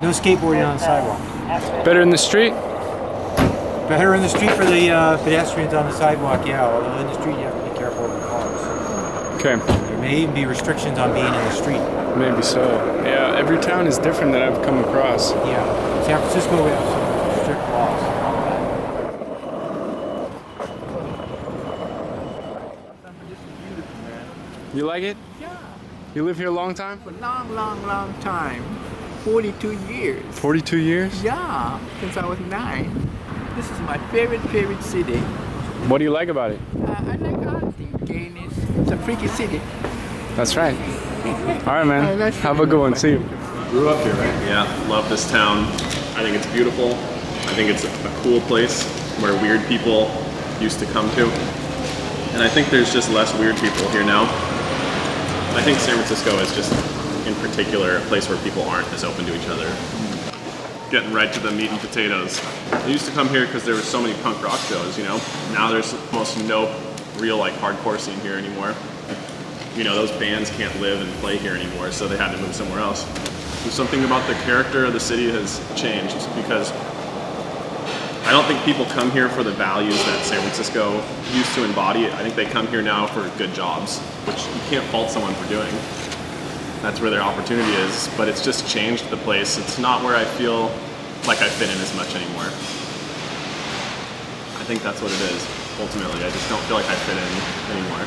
No skateboarding on the sidewalk. Better in the street? Better in the street for the pedestrians on the sidewalk, yeah. Although in the street you have to be careful of the cars. Okay. There may even be restrictions on being in the street. Maybe so. Yeah, every town is different that I've come across. Yeah. San Francisco, we have some strict laws. You like it? Yeah, You live here a long time? for long time. 42 years. 42 years? Yeah, since I was 9. This is my favorite city. What do you like about it? I like honesty, gayness. It's a freaky city. That's right. All right, man. Have a good one. See you. Grew up here, right? Yeah, love this town. I think it's beautiful. I think it's a cool place where weird people used to come to. And I think there's just less weird people here now. I think San Francisco is just, in particular, a place where people aren't as open to each other. Getting right to the meat and potatoes. I used to come here because there were so many punk rock shows, you know? Now there's almost no real like hardcore scene here anymore. You know, those bands can't live and play here anymore, so they had to move somewhere else. So something about the character of the city has changed because I don't think people come here for the values that San Francisco used to embody. I think they come here now for good jobs, which you can't fault someone for doing. That's where their opportunity is, but it's just changed the place. It's not where I feel like I fit in as much anymore. I think that's what it is, ultimately. I just don't feel like I fit in anymore.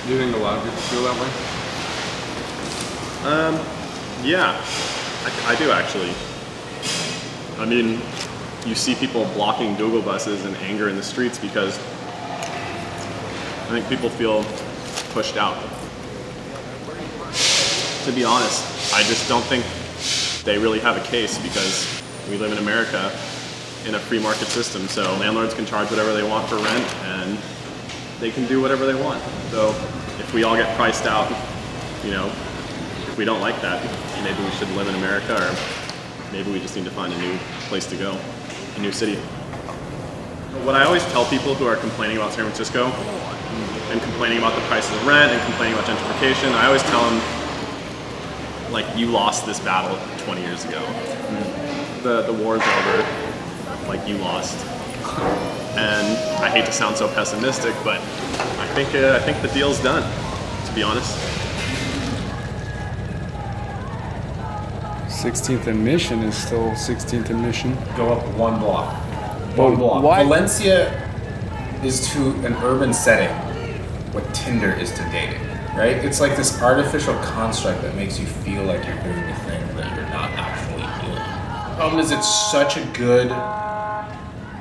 Do you think a lot of people feel that way? Yeah, I do actually. I mean, you see people blocking Google buses in anger in the streets because I think people feel pushed out. To be honest, I just don't think they really have a case because we live in America in a free market system, so landlords can charge whatever they want for rent and they can do whatever they want. So if we all get priced out, you know, if we don't like that, maybe we should live in America, or maybe we just need to find a new place to go, a new city. What I always tell people who are complaining about San Francisco and complaining about the prices of rent and complaining about gentrification, I always tell them, like, you lost this battle 20 years ago. The war's over, like, you lost. And I hate to sound so pessimistic, but I think the deal's done, to be honest. 16th and Mission is still 16th and Mission. Go up one block. But One block. why- Valencia is to an urban setting what Tinder is to dating, right? It's like this artificial construct that makes you feel like you're doing the thing that you're not actually doing. The problem is it's such a good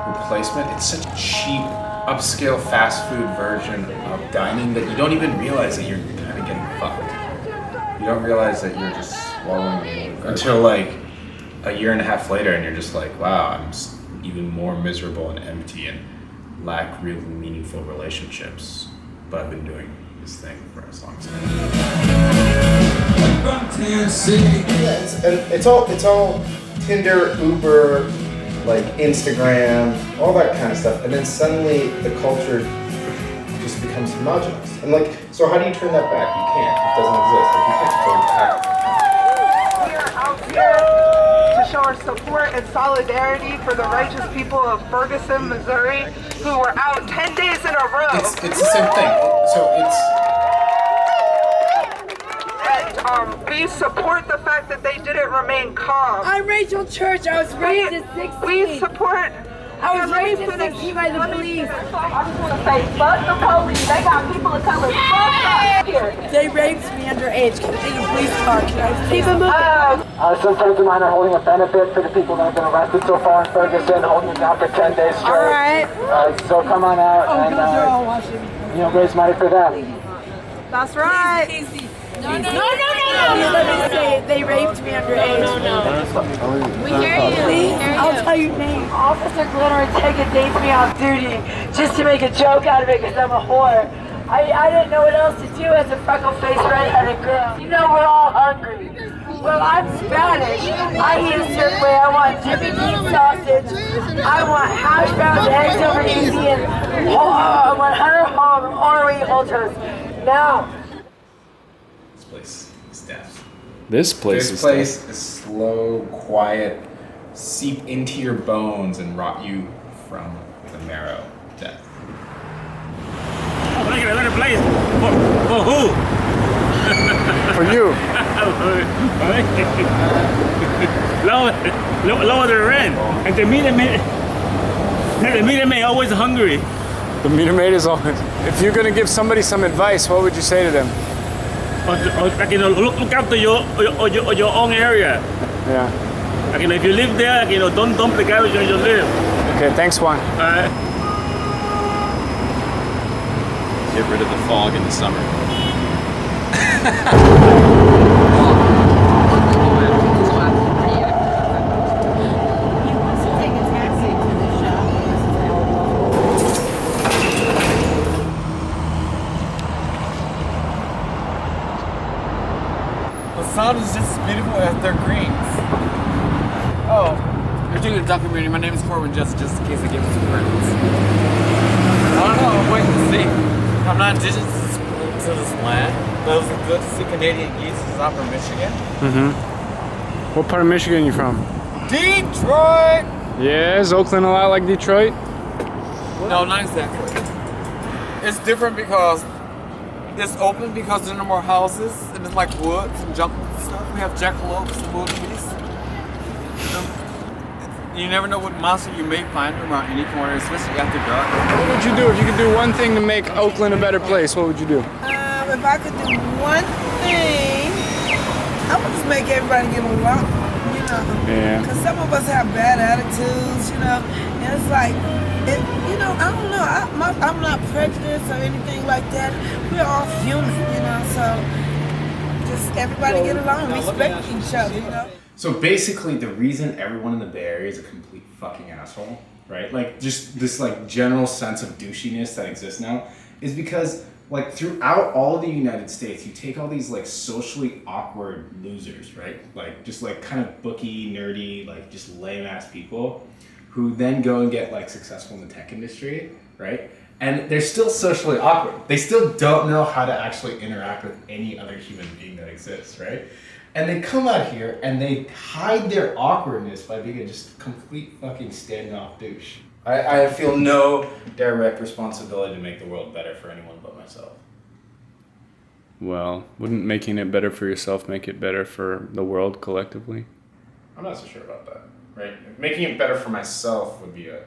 replacement. It's such a cheap, upscale fast food version of dining that you don't even realize that you're kind of getting fucked. You don't realize that you're just swallowing until like a year and a half later, and you're just like, wow, I'm just even more miserable and empty and lack real meaningful relationships. But I've been doing this thing for as long as I It's all Tinder, Uber, like Instagram, all that kind of stuff, and then suddenly the culture just becomes homogenous. And like, so how do you turn that back? You can't. It doesn't exist. Like, you can't go back. We are out here to show our support and solidarity for the righteous people of Ferguson, Missouri, who were out 10 days in a row. It's the same thing. So it's. And we support the fact that they didn't remain calm. I'm Rachel Church. I was raped at 16. We support. I was Let me raped at finish. 16 by the police. I just want to say, fuck the police. They got people of color fucked up here. They raped me underage. Can I take a police car? Can I keep them moving? Some friends of mine are holding a benefit for the people that have been arrested so far in Ferguson, holding it down for 10 days straight. All right. So come on out and They're all watching. raise money for them. That's right. No. Let me say it. They raped me underage. No. We hear you. Please, I'll tell you name. Officer Glitter and Tegan dates me off duty just to make a joke out of it because I'm a whore. I didn't know what else to do as a freckle-faced redheaded girl. You know we're all hungry. Well, I'm Spanish. I eat a certain way. I want Jimmy Dean sausage. I want hash browns, eggs over easy, and 100 home or we hold toast. Now. This place is death. This place This is place is slow, quiet, seep into your bones and rot you from the marrow. Death. Oh, look at the place. For who? for you. Lower the rent. And the meter maid always hungry. The meter maid is always. If you're gonna give somebody some advice, what would you say to them? Like, you know, look after your own area. Yeah. Like, you know, if you live there, you know, don't dump the garbage where you live. Okay, thanks, Juan. Get rid of the fog in the summer. The sound is just as beautiful as their greens. Oh, you're doing a documentary. My name is Corbin, just in case I give some credits. I don't know, I'm waiting to see. I'm not indigenous to this land, but it was good to see Canadian geese. This is out from Michigan. Mm-hmm. What part of Michigan are you from? Detroit! Yeah, is Oakland a lot like Detroit? No, not exactly. It's different because it's open because there are no more houses and it's like woods and jungles and stuff. We have jackalopes and wildebeest. You never know what monster you may find around any corner, especially after dark. What would you do if you could do one thing to make Oakland a better place? What would you do? If I could do one thing, I would just make everybody get along, you know. Yeah. Because some of us have bad attitudes, you know, and it's like, you know, I don't know. I'm not prejudiced or anything like that. We're all human, you know, so just everybody get along, respect each other, you know. So basically, the reason everyone in the Bay Area is a complete fucking asshole, right? Like, just this, like, general sense of douchiness that exists now is because, like, throughout all of the United States, you take all these, like, socially awkward losers, right? Like, just, like, kind of booky, nerdy, like, just lame-ass people who then go and get, like, successful in the tech industry, right? And they're still socially awkward. They still don't know how to actually interact with any other human being that exists, right? And they come out here and they hide their awkwardness by being a just complete fucking standoff douche. I feel no direct responsibility to make the world better for anyone but myself. Well, wouldn't making it better for yourself make it better for the world collectively? I'm not so sure about that, right? Making it better for myself would be a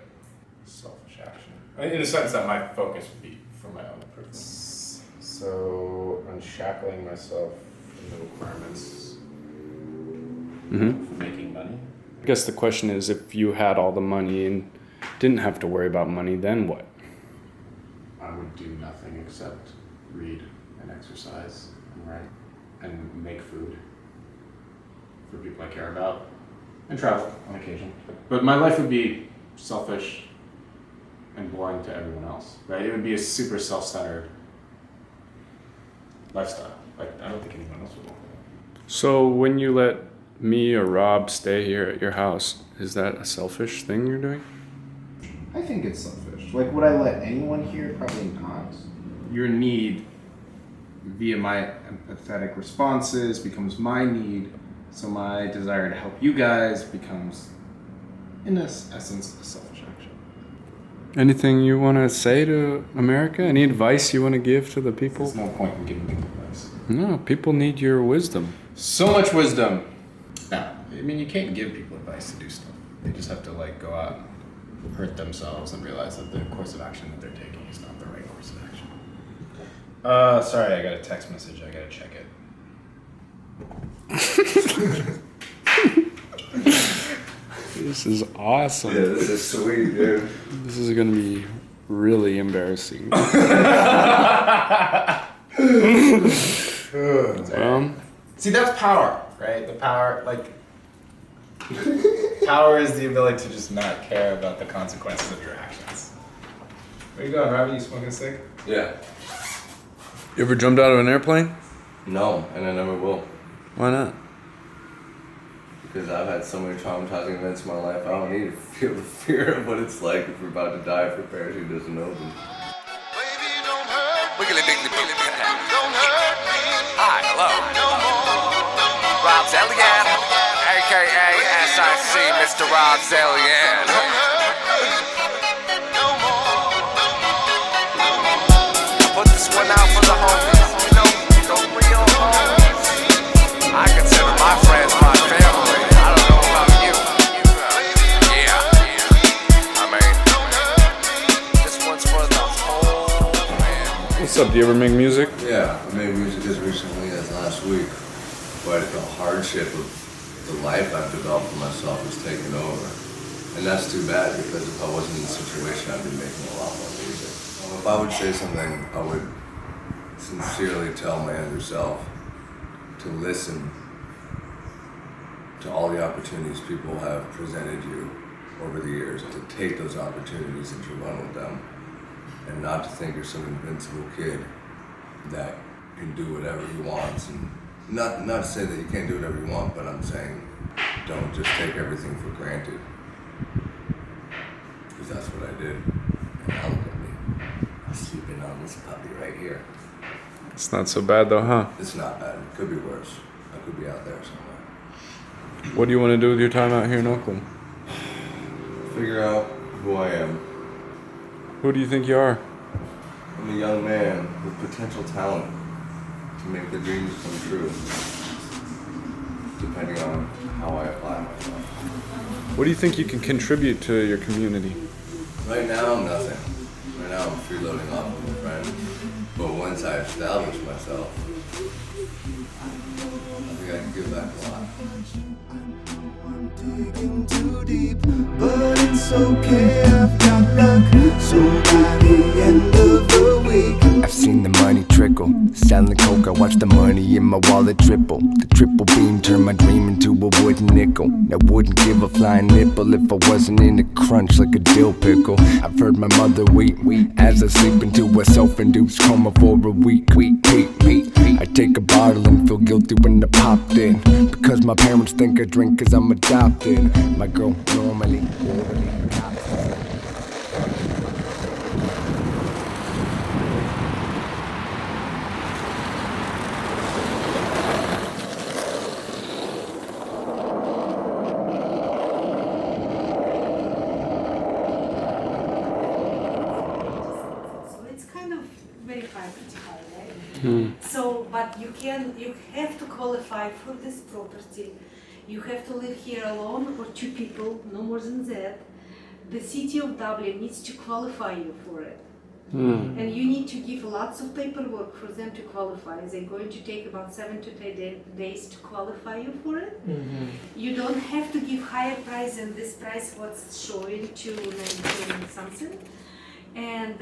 selfish action. In the sense that my focus would be for my own improvement. So, unshackling myself from the requirements. Mm-hmm. Making money. I guess the question is, if you had all the money and didn't have to worry about money, then what? I would do nothing except read and exercise and write and make food for people I care about and travel on occasion. But my life would be selfish and boring to everyone else, right? It would be a super self-centered lifestyle. Like, I don't think anyone else would want that. So when you let me or Rob stay here at your house, is that a selfish thing you're doing? I think it's selfish. Like, would I let anyone here? Probably not. Your need via my empathetic responses becomes my need, so my desire to help you guys becomes, in this essence, a selfish action. Anything you want to say to America? Any advice you want to give to the people? There's no point in giving people advice. No, people need your wisdom. So much wisdom. No, I mean, you can't give people advice to do stuff. They just have to, like, go out and hurt themselves and realize that the course of action that they're taking is not the right course of action. Sorry, I got a text message. I gotta check it. This is awesome. Yeah, this is sweet, dude. This is gonna be really embarrassing. See, that's power, right? The power, like, power is the ability to just not care about the consequences of your actions. Where you going, Robbie? You smoking a cig? Yeah. You ever jumped out of an airplane? No, and I never will. Why not? Because I've had so many traumatizing events in my life, I don't need to feel the fear of what it's like if we're about to die if your parachute doesn't open. Hi, hello. Rob Zelian, aka SIC, Mr. Rob Zelian. Put this one out for the homies, you know, the real homies. I consider my friends my family. I don't know about you. Yeah. I mean, this one's for the whole man. What's up? Do you ever make music? Yeah, I made music as recently as last week, but the hardship of the life I've developed for myself is taking over. And that's too bad, because if I wasn't in the situation, I'd be making a lot more music. If I would say something, I would sincerely tell my younger self to listen to all the opportunities people have presented you over the years, to take those opportunities and to run with them, and not to think you're some invincible kid that can do whatever he wants. And not to say that you can't do whatever you want, but I'm saying don't just take everything for granted, because that's what I did. And now look at me, I'm sleeping on this puppy right here. It's not so bad though, huh? It's not bad. It could be worse. I could be out there somewhere. What do you want to do with your time out here in Oakland? Figure out who I am. Who do you think you are? I'm a young man with potential talent to make the dreams come true, depending on how I apply myself. What do you think you can contribute to your community? Right now, nothing. Right now, I'm freeloading off of a friend. But once I establish myself, I think I can give back a lot. Digging too deep, but it's okay, I've got luck. So by the end of the week, I've seen the money trickle, selling coke, I watch the money in my wallet triple. The triple beam turned my dream into a wooden nickel. I wouldn't give a flying nipple if I wasn't in a crunch like a dill pickle. I've heard my mother weep as I sleep into a self-induced coma for a week. I take a bottle and feel guilty when I popped in, because my parents think I drink cause I'm adopted. My girl normally So, but you have to qualify for this property. You have to live here alone or two people, no more than that. The city of Dublin needs to qualify you for it. And you need to give lots of paperwork for them to qualify. They're going to take about 7 to 10 days to qualify you for it. You don't have to give higher price than this price what's showing to 19 something. And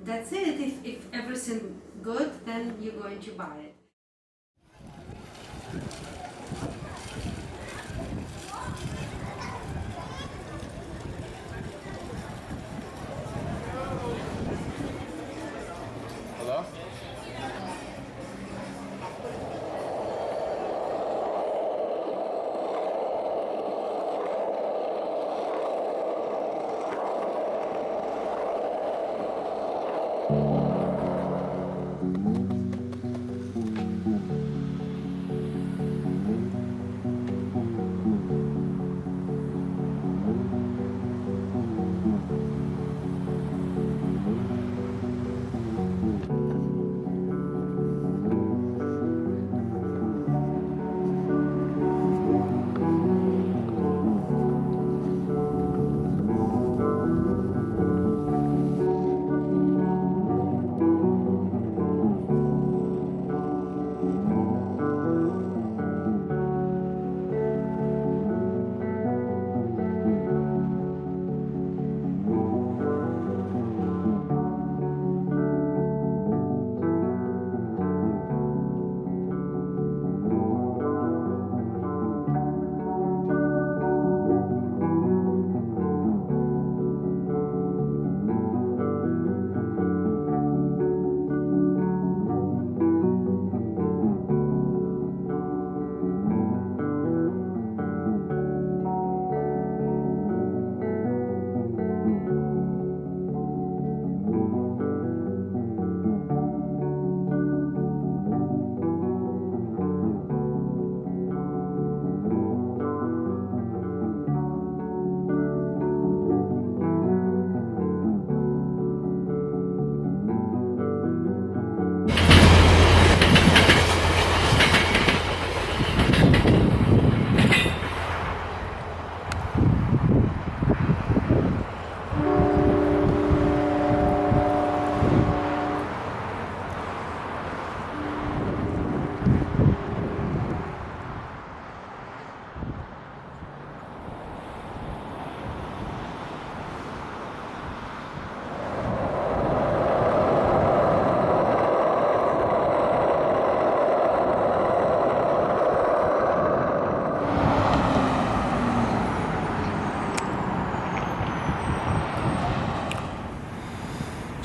that's it. If everything good, then you're going to buy it. Hello?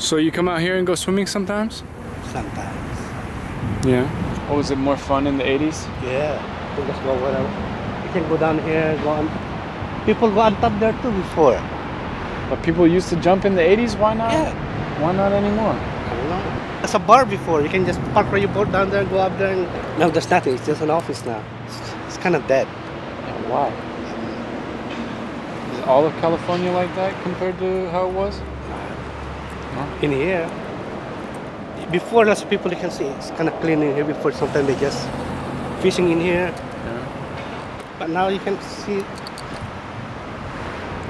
So you come out here and go swimming sometimes? Sometimes. Yeah. Oh, was it more fun in the 80s? Yeah. You just go wherever. You can go down here, go on. People go on top there too before. But people used to jump in the 80s, why not? Yeah. Why not anymore? I don't know. It's a bar before. You can just park where you boat down there, go up there and... No, there's nothing. It's just an office now. It's kind of dead. Why? Is all of California like that compared to how it was? In here. Before, lots of people you can see. It's kind of clean in here before. Sometimes they just fishing in here. Yeah. But now you can see...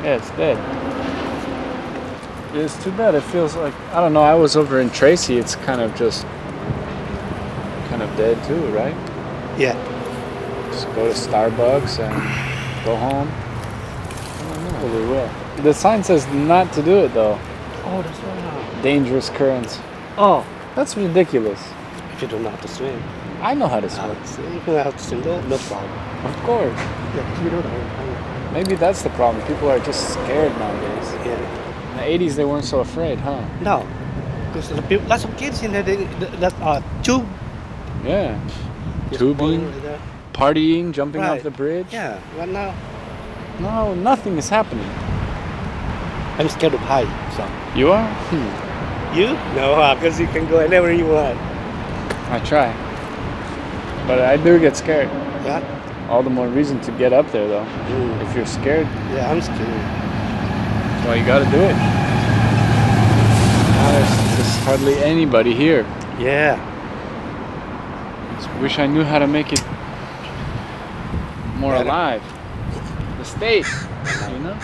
Yeah, it's dead. It's too bad. It feels like, I don't know, I was over in Tracy. It's kind of just kind of dead too, right? Yeah. Just go to Starbucks and go home. I don't know. Probably will. The sign says not to do it though. Oh, that's right. Dangerous currents. Oh. That's ridiculous. If you don't know how to swim. I know how to swim. If you know how to swim, no problem. Of course. Yeah, you know. Maybe that's the problem. People are just scared nowadays. Yeah. In the 80s, they weren't so afraid, huh? No. Because lots of kids in there, that tube. Yeah. Tubing, partying, jumping off the bridge. Yeah, but now? No, nothing is happening. I'm scared of height, so. You are? You? No, because you can go anywhere you want. I try. But I do get scared. Yeah? All the more reason to get up there, though. If you're scared. Yeah, I'm scared. Well, you gotta do it. Now there's just hardly anybody here. Yeah. Just wish I knew how to make it more alive. The state, you know?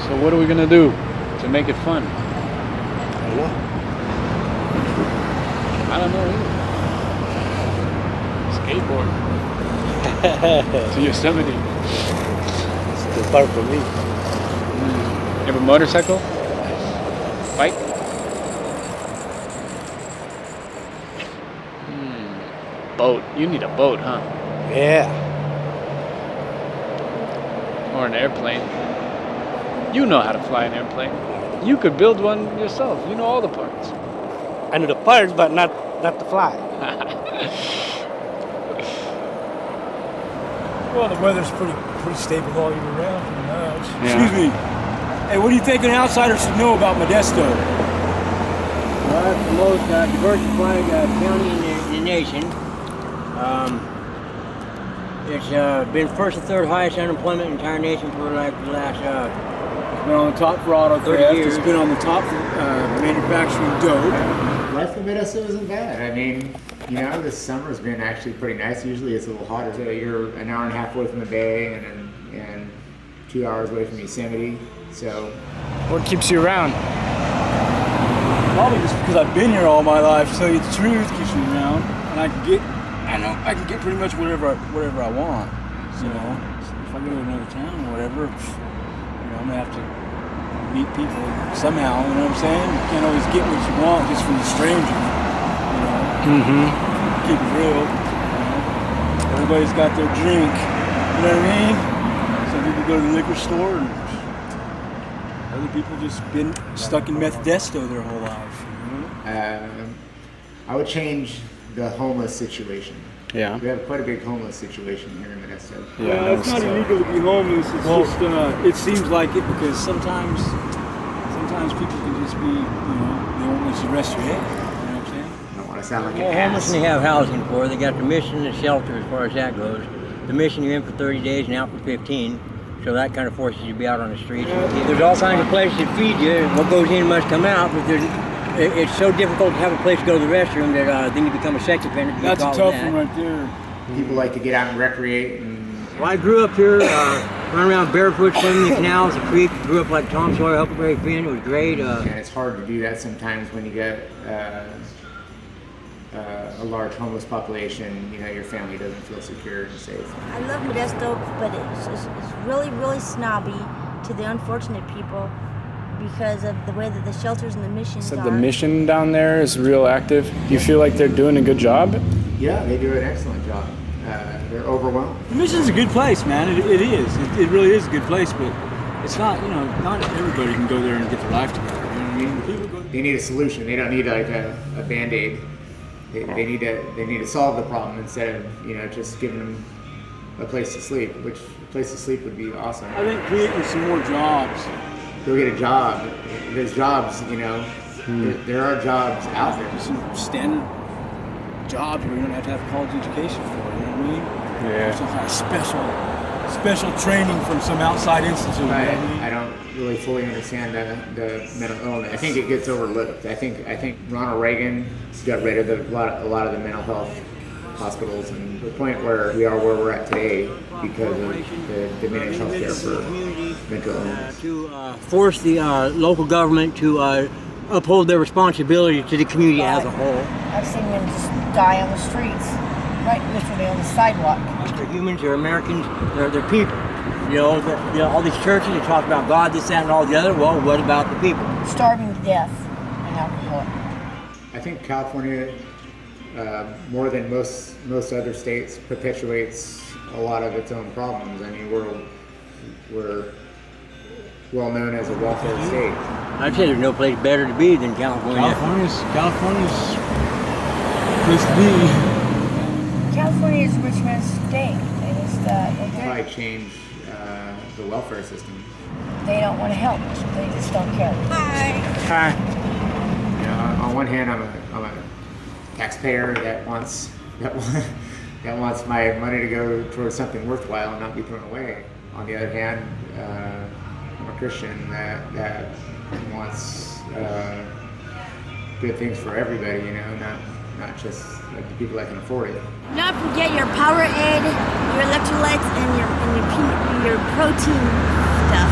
So what are we gonna do to make it fun? I don't know. I don't know either. Skateboard. To Yosemite. It's too far from me. You have a motorcycle? Bike? Boat. You need a boat, huh? Yeah. Or an airplane. You know how to fly an airplane. You could build one yourself. You know all the parts. I know the parts, but not to fly. Well, the weather's pretty stable all year round, pretty much. Yeah. Excuse me. Hey, what do you think an outsider should know about Modesto? Well, it's the most diversified county in the nation. It's been first and third highest unemployment in the entire nation for like the last It's been on the top for auto 30 theft. years. It's been on the top for manufacturing dope. Life in Modesto isn't bad. I mean, you know, this summer's been actually pretty nice. Usually it's a little hotter. So you're an hour and a half away from the bay and 2 hours away from Yosemite. So What keeps you around? Probably just because I've been here all my life. To tell you the truth, keeps me around, and I can get pretty much whatever I want. You know, if I go to another town or whatever, you know, I'm gonna have to meet people somehow. You know what I'm saying? You can't always get what you want just from a stranger. You know, keep it real. You know? Everybody's got their drink. You know what I mean? Some people go to the liquor store, and other people just been stuck in Modesto their whole life. You know? I would change the homeless situation. Yeah. We have quite a big homeless situation here in Modesto. Yeah, it's not illegal to be homeless. It's just it seems like it because sometimes people can just be, you know, they won't let you rest your head. You know what I'm saying? I don't want to sound like Well, an homeless ass. they have housing for. They got the mission and shelter as far as that goes. The mission you're in for 30 days and out for 15. So that kind of forces you to be out on the streets. There's all kinds of places that feed you. What goes in must come out, but it's so difficult to have a place to go to the restroom that then you become a sex offender. That's a tough one right there. People like to get out and recreate. Well, I grew up here, running around barefoot, swimming in the canals, the creek. Grew up like Tom Sawyer, Huckleberry Finn. It was great. And it's hard to do that sometimes when you get a large homeless population. You know, your family doesn't feel secure and safe. I love Modesto, but it's really, really snobby to the unfortunate people because of the way that the shelters and the missions So are. the mission down there is real active. Do you feel like they're doing a good job? Yeah, they do an excellent job. They're overwhelmed. The mission's a good place, man. It is. It really is a good place, but it's not, you know, not everybody can go there and get their life together. You mean? They need a solution. They don't need like a Band-Aid. They need to solve the problem instead of just giving them a place to sleep. Which a place to sleep would be awesome. I think creating some more jobs. Go get a job. There's jobs. There are jobs out there. Some standard jobs where you don't have to have college education for. You know what I mean? Yeah. Some kind of special training from some outside institute. Right. You know what I mean? I don't really fully understand the mental illness. I think it gets overlooked. I think Ronald Reagan got rid of a lot of the mental health hospitals, and the point where we are where we're at today because of the diminished health care for mental illness. To force the local government to uphold their responsibility to the community as a whole. I've seen them just die on the streets, right literally on the sidewalk. They're humans, they're Americans, they're people. All these churches, they talk about God, this, that, and all the other. Well, what about the people? Starving to death and alcohol. I think California, more than most other states, perpetuates a lot of its own problems. I mean, we're well known as a welfare state. I'd say there's no place better to be than California. California's place to be. California is a rich man's state. Probably change the welfare system. They don't want to help. They just don't care. Hi. On one hand, I'm a taxpayer that wants my money to go towards something worthwhile and not be thrown away. On the other hand, I'm a Christian that wants good things for everybody. Not just like the people that can afford it. Not forget your Powerade, your electrolytes, and your protein stuff.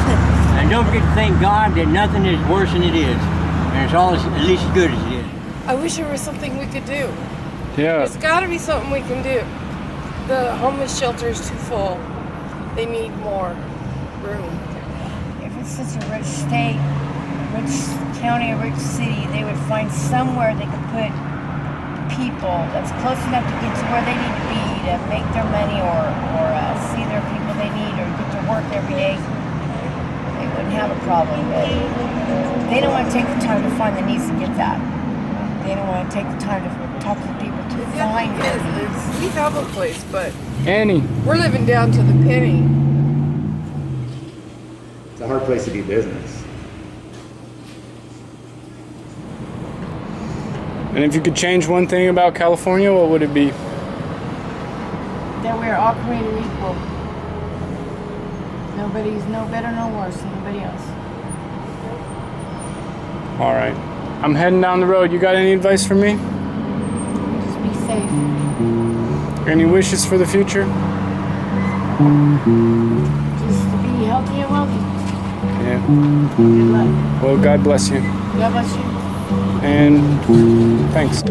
And don't forget to thank God that nothing is worse than it is. And it's all at least as good as it is. I wish there was something we could do. Yeah. There's got to be something we can do. The homeless shelter is too full. They need more room. If it's such a rich state, a rich county, a rich city, they would find somewhere they could put people that's close enough to get to where they need to be to make their money or see their people they need or get to work every day. They wouldn't have a problem, but they don't want to take the time to find the needs to get that. They don't want to take the time to talk to people to find their needs. We have a place, but Annie, we're living down to the penny. It's a hard place to do business. and if you could change one thing about California, what would it be? That we're all created equal. Nobody's no better, no worse than anybody else. All right. I'm heading down the road. You got any advice for me? Just be safe. Any wishes for the future? Just to be healthy and wealthy. Yeah. Good luck. Well, God bless you. God bless you. And thanks.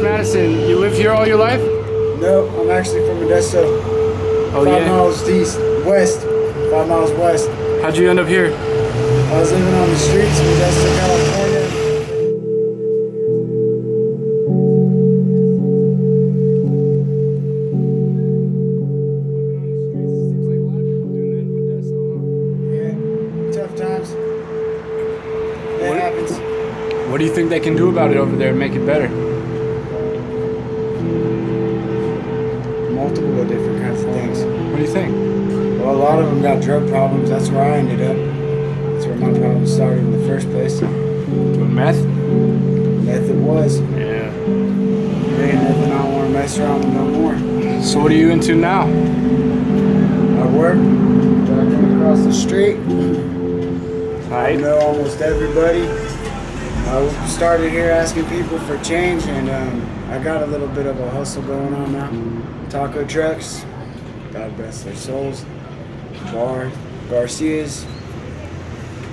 Madison, you live here all your life? No, I'm actually from Modesto. Oh, 5 miles west. 5 miles west. How'd you end up here? I was living on the streets of Modesto, California. Yeah, tough times. That happens. What do you think they can do about it over there to make it better? Multiple of different kinds of things. What do you think? Well, a lot of them got drug problems. That's where I ended up. That's where my problem started in the first place. Doing meth? Meth it was. Yeah. There ain't nothing I don't want to mess around with no more. So what are you into now? I work. Driving across the street. Right. I know almost everybody. I started here asking people for change, and I got a little bit of a hustle going on now. Taco trucks, God bless their souls. Garcias.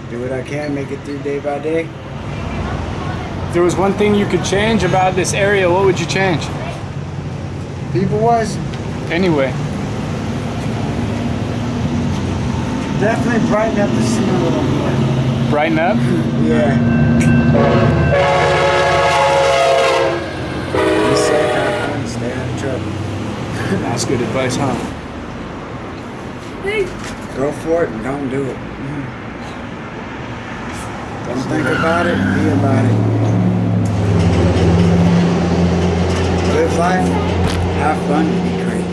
Do what I can, make it through day by day. If there was one thing you could change about this area, what would you change? People-wise? Anyway. Definitely brighten up the scene a little more. Brighten up? Yeah. Be safe, have fun, stay out of trouble. That's good advice, huh? Go for it and don't do it. Don't think about it, be about it. Live life, have fun, be great.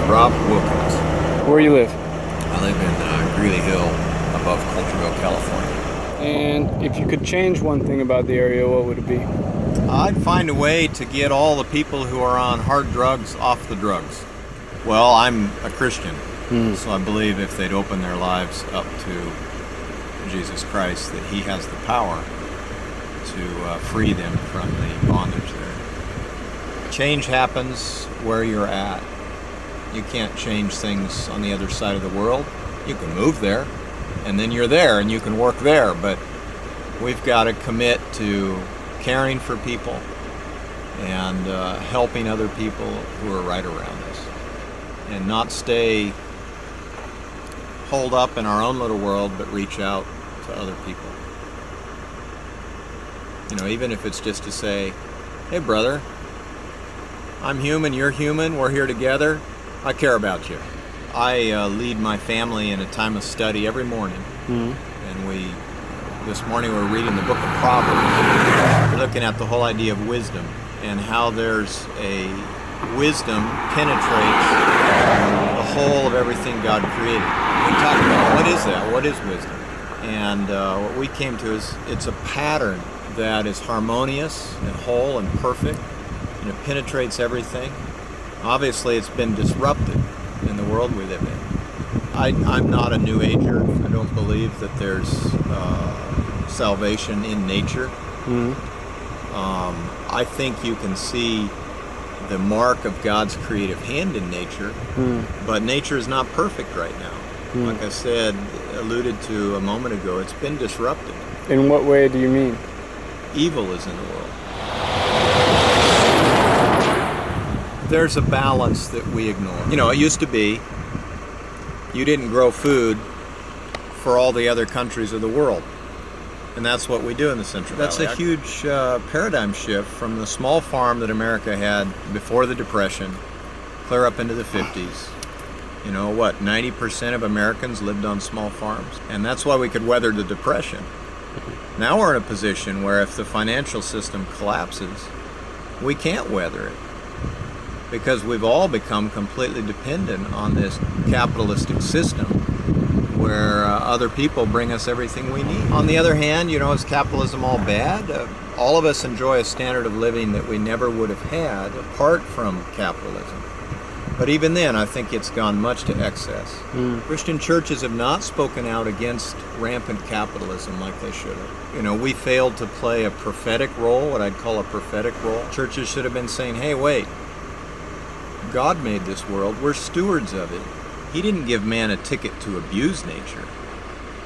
Rob Wilkins. Where you live? I live in Greeley Hill, above Coulterville, California. And if you could change one thing about the area, what would it be? I'd find a way to get all the people who are on hard drugs off the drugs. Well, I'm a Christian, so I believe if they'd open their lives up to Jesus Christ, that He has the power to free them from the bondage there. Change happens where you're at. You can't change things on the other side of the world. You can move there, and then you're there, and you can work there, but we've got to commit to caring for people and helping other people who are right around us, and not stay holed up in our own little world, but reach out to other people. You know, even if it's just to say, hey brother, I'm human, you're human, we're here together, I care about you. I lead my family in a time of study every morning, and this morning we're reading the book of Proverbs. We're looking at the whole idea of wisdom and how there's a wisdom penetrates the whole of everything God created. We talk about what is that? What is wisdom? And what we came to is it's a pattern that is harmonious and whole and perfect, and it penetrates everything. Obviously, it's been disrupted in the world we live in. I'm not a New Ager. I don't believe that there's salvation in nature. I think you can see the mark of God's creative hand in nature, but nature is not perfect right now. Like I said, alluded to a moment ago, it's been disrupted. In what way do you mean? Evil is in the world. There's a balance that we ignore. You know, it used to be you didn't grow food for all the other countries of the world. And that's what we do in the Central Valley. That's a huge paradigm shift from the small farm that America had before the Depression, clear up into the 50s. You know, 90% of Americans lived on small farms. And that's why we could weather the Depression. Now we're in a position where if the financial system collapses, we can't weather it, because we've all become completely dependent on this capitalistic system where other people bring us everything we need. On the other hand, you know, is capitalism all bad? All of us enjoy a standard of living that we never would have had apart from capitalism. But even then, I think it's gone much to excess. Christian churches have not spoken out against rampant capitalism like they should have. You know, we failed to play a prophetic role, what I'd call a prophetic role. Churches should have been saying, hey, wait, God made this world, we're stewards of it. He didn't give man a ticket to abuse nature.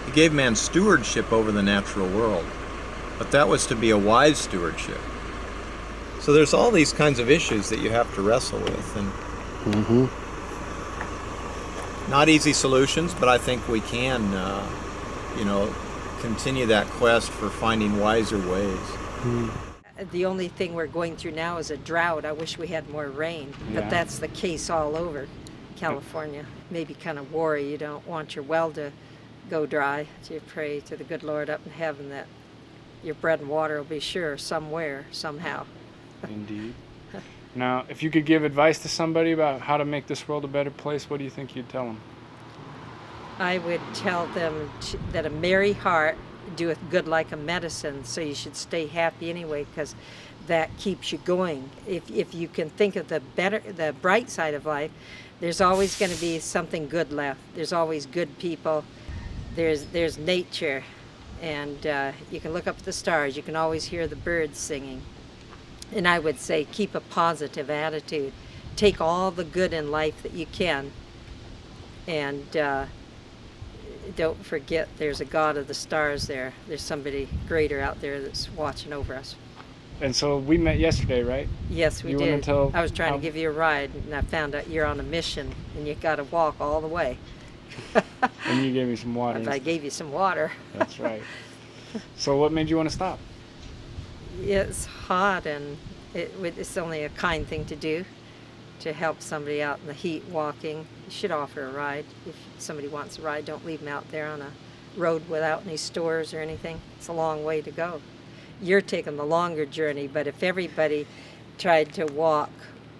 He gave man stewardship over the natural world, but that was to be a wise stewardship. So there's all these kinds of issues that you have to wrestle with, and not easy solutions, but I think we can, you know, continue that quest for finding wiser ways. The only thing we're going through now is a drought. I wish we had more rain, but Yeah. that's the case all over. California. Maybe kind of worry. You don't want your well to go dry. So you pray to the good Lord up in heaven that your bread and water will be sure somewhere, somehow. Indeed. Now, if you could give advice to somebody about how to make this world a better place, what do you think you'd tell them? I would tell them that a merry heart doeth good like a medicine, so you should stay happy anyway, because that keeps you going. If you can think of the bright side of life, there's always going to be something good left. There's always good people. There's nature, and you can look up at the stars. You can always hear the birds singing. And I would say keep a positive attitude. Take all the good in life that you can, and don't forget there's a God of the stars there. There's somebody greater out there that's watching over us. And so we met yesterday, right? Yes, we You did. wanna tell I was trying how- to give you a ride, and I found out you're on a mission, and you got to walk all the way. And you gave me some water. But I gave you some water. That's right. So what made you want to stop? It's hot, and it's only a kind thing to do, to help somebody out in the heat walking. You should offer a ride. If somebody wants a ride, don't leave them out there on a road without any stores or anything. It's a long way to go. You're taking the longer journey, but if everybody tried to walk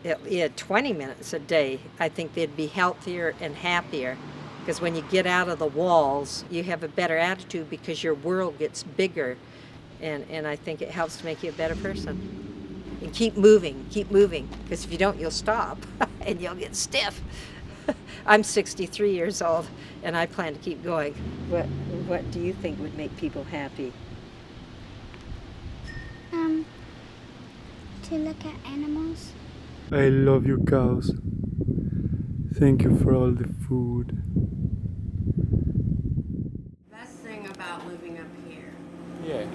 20 minutes a day, I think they'd be healthier and happier. Because when you get out of the walls, you have a better attitude because your world gets bigger. And I think it helps to make you a better person. And keep moving, because if you don't, you'll stop and you'll get stiff. I'm 63 years old, and I plan to keep going. What do you think would make people happy? To look at animals. I love you, cows. Thank you for all the food. Best thing about living up here, Yeah.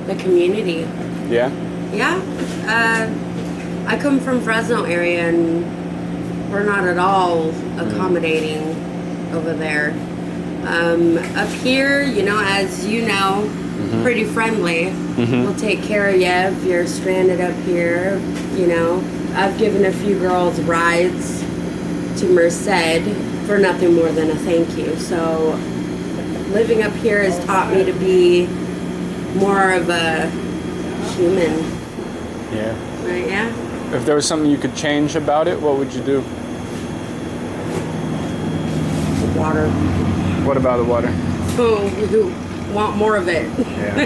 the community. Yeah? Yeah, I come from Fresno area, and we're not at all accommodating over there. Up here, you know, as you know, pretty friendly. We'll take care of you if you're stranded up here. You know, I've given a few girls rides to Merced for nothing more than a thank you. So living up here has taught me to be more of a human. Yeah. Right, yeah? If there was something you could change about it, what would you do? Water. What about the water? Who want more of it. Yeah.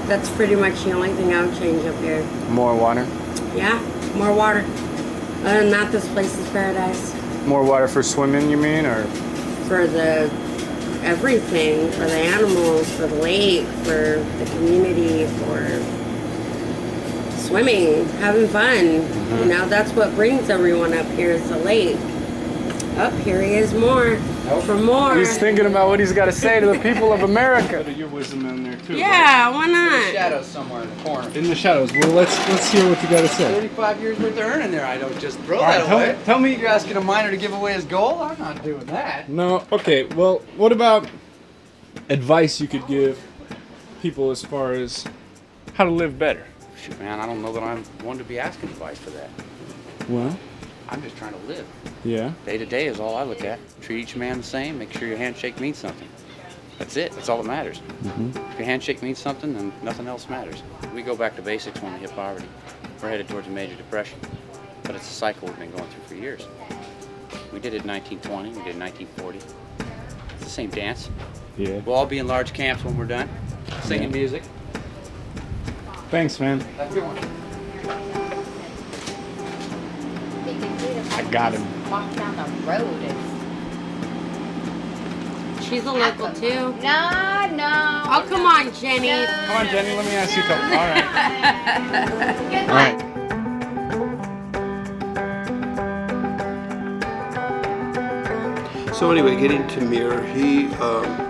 That's pretty much the only thing I would change up here. More water? Yeah, more water. Other than that, this place is paradise. More water for swimming, you mean, or? For the everything, for the animals, for the lake, for the community, for swimming, having fun. You know, that's what brings everyone up here is the lake. Up here he is more. For more. He's thinking about what he's got to say to the people of America. Your wisdom in there too. Yeah, why not? Shadows somewhere in the corner. In the shadows. Well, let's hear what you got to say. 35 years worth of earning there. I don't just throw All right, that away. tell me. You're asking a miner to give away his gold? I'm not doing that. No. Okay. Well, what about advice you could give people as far as how to live better? Shoot, man, I don't know that I'm one to be asking advice for that. Well. I'm just trying to live. Yeah. Day to day is all I look at. Treat each man the same. Make sure your handshake means something. That's it. That's all that matters. If your handshake means something, then nothing else matters. We go back to basics when we hit poverty. We're headed towards a major depression. But it's a cycle we've been going through for years. We did it in 1920. We did it in 1940. It's the same dance. Yeah. We'll all be in large camps when we're done, singing music. Thanks, man. Have a good one. I got him. Walk down the road. She's a local too. No. Oh, come on, Jenny. Come on, Jenny. Let me ask you a couple. All right. All right. So anyway, getting to Muir, he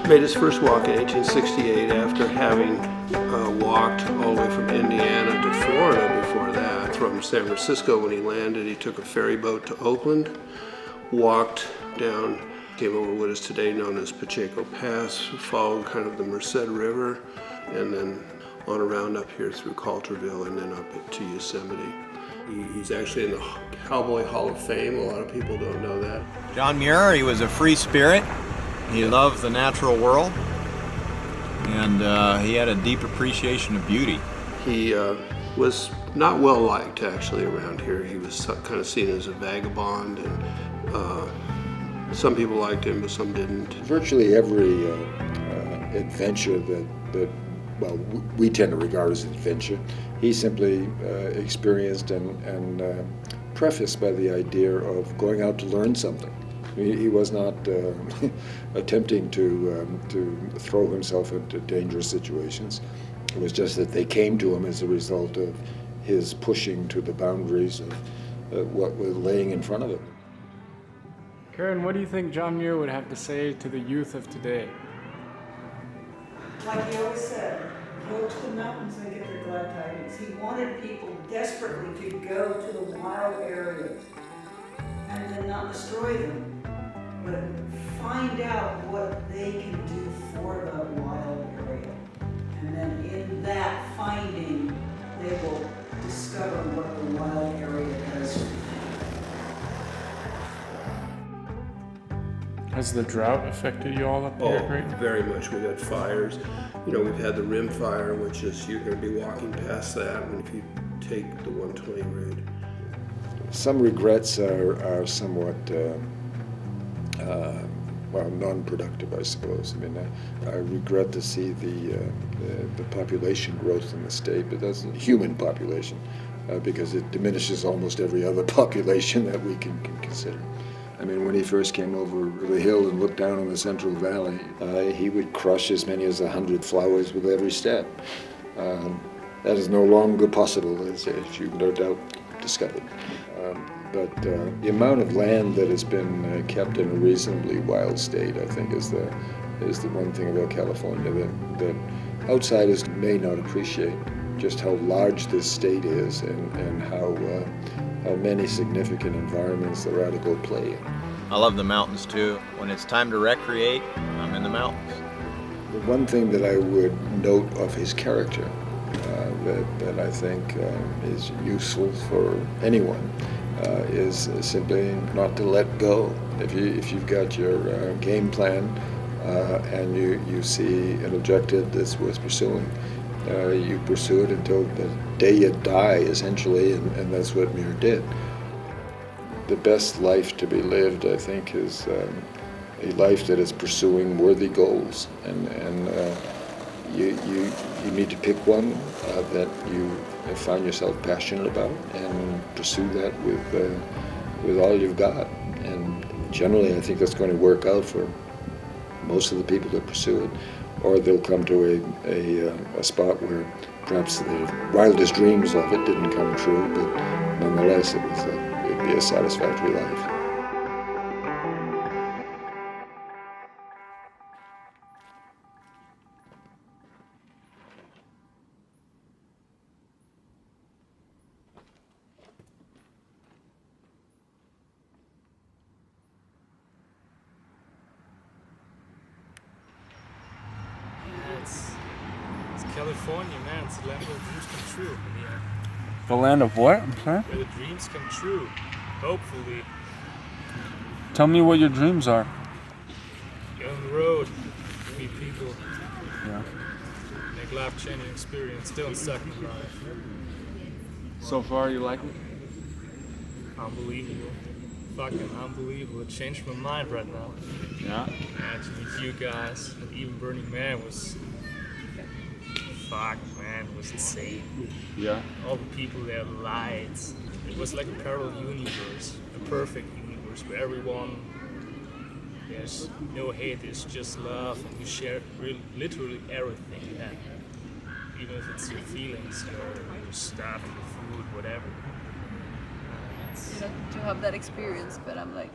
made his first walk in 1868 after having walked all the way from Indiana to Florida before that. From San Francisco, when he landed, he took a ferry boat to Oakland, walked down, came over what is today known as Pacheco Pass, followed kind of the Merced River, and then on around up here through Coulterville and then up to Yosemite. He's actually in the Cowboy Hall of Fame. A lot of people don't know that. John Muir, he was a free spirit. He loved the natural world, and he had a deep appreciation of beauty. He was not well liked actually around here. He was kind of seen as a vagabond, and some people liked him, but some didn't. Virtually every adventure that we tend to regard as an adventure, he simply experienced and prefaced by the idea of going out to learn something. He was not attempting to throw himself into dangerous situations. It was just that they came to him as a result of his pushing to the boundaries of what was laying in front of him. Karen, what do you think John Muir would have to say to the youth of today? Like he always said, go to the mountains and get their glad tidings. He wanted people desperately to go to the wild areas and then not destroy them, but find out what they can do for the wild area. And then in that finding, they will discover what the wild area does for them. Has the drought affected you all up here, Creighton? Very much. We've had fires. You know, we've had the Rim Fire, which is you're going to be walking past that if you take the 120 route. Some regrets are somewhat non-productive, I suppose. I mean, I regret to see the population growth in the state, but that's human population, because it diminishes almost every other population that we can consider. I mean, when he first came over the hill and looked down on the Central Valley, he would crush as many as 100 flowers with every step. That is no longer possible, as you've no doubt discovered. But the amount of land that has been kept in a reasonably wild state, I think, is the one thing about California that outsiders may not appreciate, just how large this state is and how many significant environments there are to go play in. I love the mountains too. When it's time to recreate, I'm in the mountains. The one thing that I would note of his character that I think is useful for anyone is simply not to let go. If you've got your game plan and you see an objective that's worth pursuing, you pursue it until the day you die, essentially, and that's what Muir did. The best life to be lived, I think, is a life that is pursuing worthy goals, and you need to pick one that you find yourself passionate about and pursue that with all you've got. And generally, I think that's going to work out for most of the people that pursue it, or they'll come to a spot where perhaps the wildest dreams of it didn't come true, but nonetheless it'd be a satisfactory life. It's California, man. It's the land where dreams come true. Yeah. The land of what? I'm sorry? Where the dreams come true. Hopefully. Tell me what your dreams are. Get on the road, meet people. Yeah. Make life-changing experience. Still stuck in life. So far, you like it? Unbelievable. Fucking unbelievable. It changed my mind right now. Yeah. And to meet you guys, and even Burning Man was... Fuck, man, it was insane. Yeah. All the people there, the lights. It was like a parallel universe, a perfect universe where everyone, there's no hate, there's just love, and you share literally everything. Yeah. Even if it's your feelings, your stuff, your food, whatever. You know, to have that experience, but I'm like,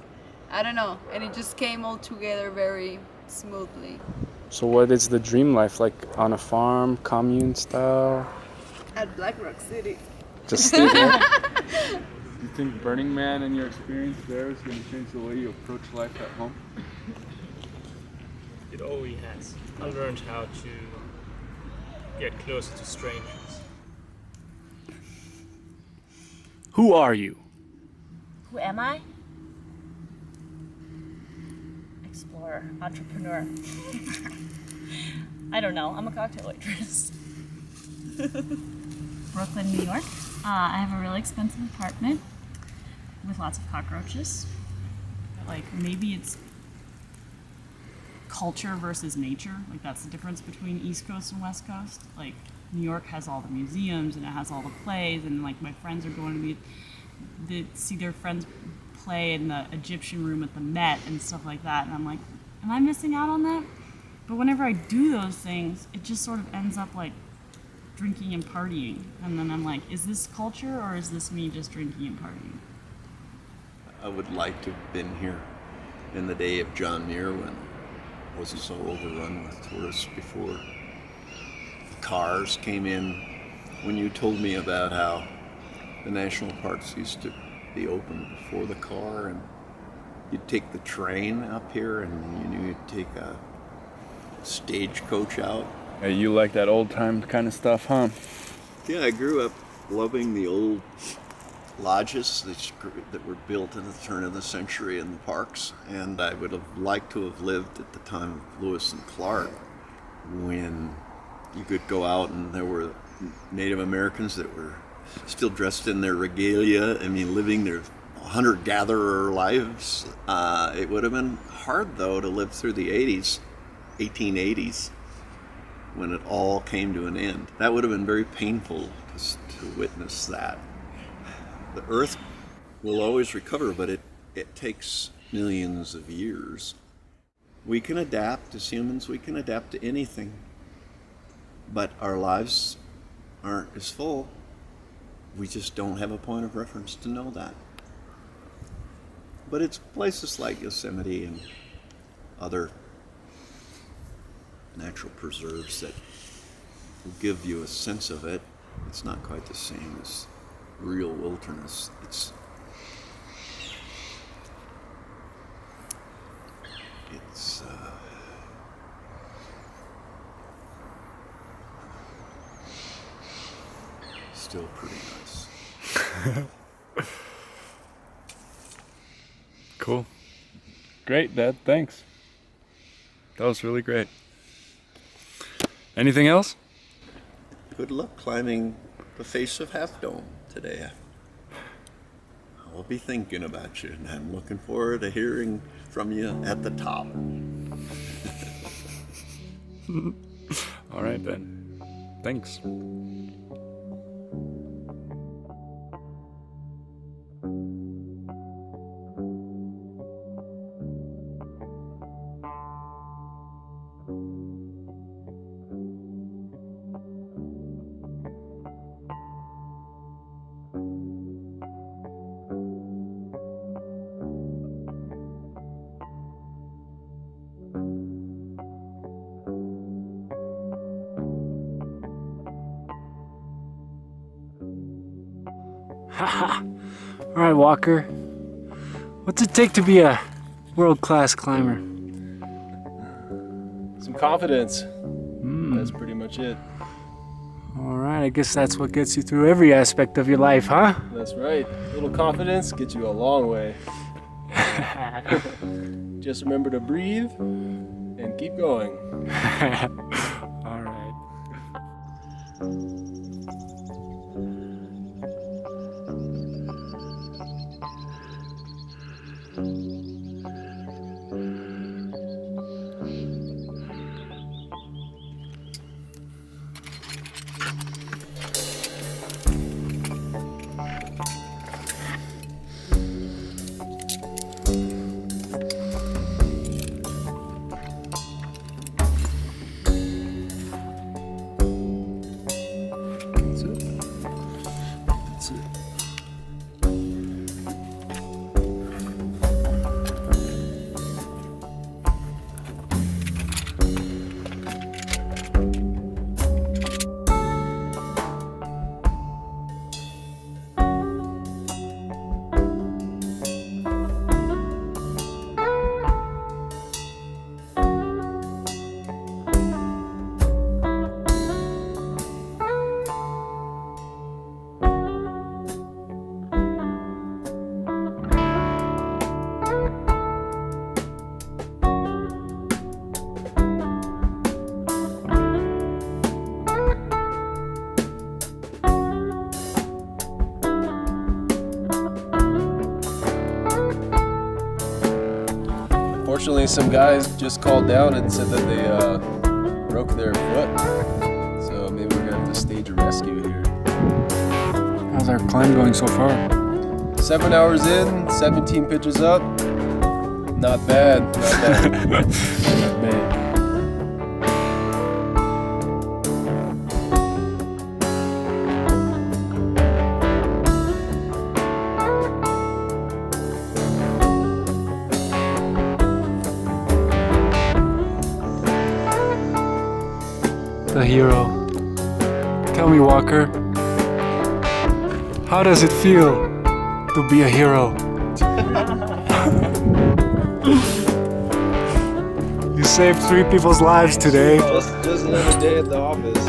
I don't know, and it just came all together very smoothly. So what is the dream life, like on a farm, commune style? At Black Rock City. Just stay there? You think Burning Man and your experience there is going to change the way you approach life at home? It always has. I learned how to get closer to strangers. Who are you? Who am I? Explorer, entrepreneur. I don't know. I'm a cocktail waitress. Brooklyn, New York. I have a really expensive apartment with lots of cockroaches. Like, maybe it's culture versus nature. Like, that's the difference between East Coast and West Coast. Like, New York has all the museums and it has all the plays, and like my friends are going to see their friends play in the Egyptian room at the Met and stuff like that, and I'm like, am I missing out on that? But whenever I do those things, it just sort of ends up like drinking and partying, and then I'm like, is this culture or is this me just drinking and partying? I would like to have been here in the day of John Muir when it wasn't so overrun with tourists before cars came in. When you told me about how the national parks used to be open before the car, and you'd take the train up here and you knew you'd take a stagecoach out. Hey, you like that old time kind of stuff, huh? Yeah, I grew up loving the old lodges that were built in the turn of the century in the parks, and I would have liked to have lived at the time of Lewis and Clark, when you could go out and there were Native Americans that were still dressed in their regalia, I mean, living their hunter-gatherer lives. It would have been hard, though, to live through the 1880s, when it all came to an end. That would have been very painful to witness that. The Earth will always recover, but it takes millions of years. We can adapt as humans, we can adapt to anything, but our lives aren't as full. We just don't have a point of reference to know that. But it's places like Yosemite and other natural preserves that will give you a sense of it. It's not quite the same as real wilderness. It's still pretty nice. Cool. Great, Dad. Thanks. That was really great. Anything else? Good luck climbing the face of Half Dome today. I'll be thinking about you, and I'm looking forward to hearing from you at the top. All right, then. Thanks. Haha. All right, Walker. What's it take to be a world-class climber? Some confidence. That's pretty much it. All right, I guess that's what gets you through every aspect of your life, huh? That's right. A little confidence gets you a long way. Just remember to breathe and keep going. All right. Unfortunately, some guys just called down and said that they broke their foot. So maybe we're gonna have to stage a rescue here. How's our climb going so far? 7 hours in, 17 pitches up. Not bad. Not bad. Not bad. The hero. Tell me, Walker, how does it feel to be a hero? You saved 3 people's lives today. Just another day at the office.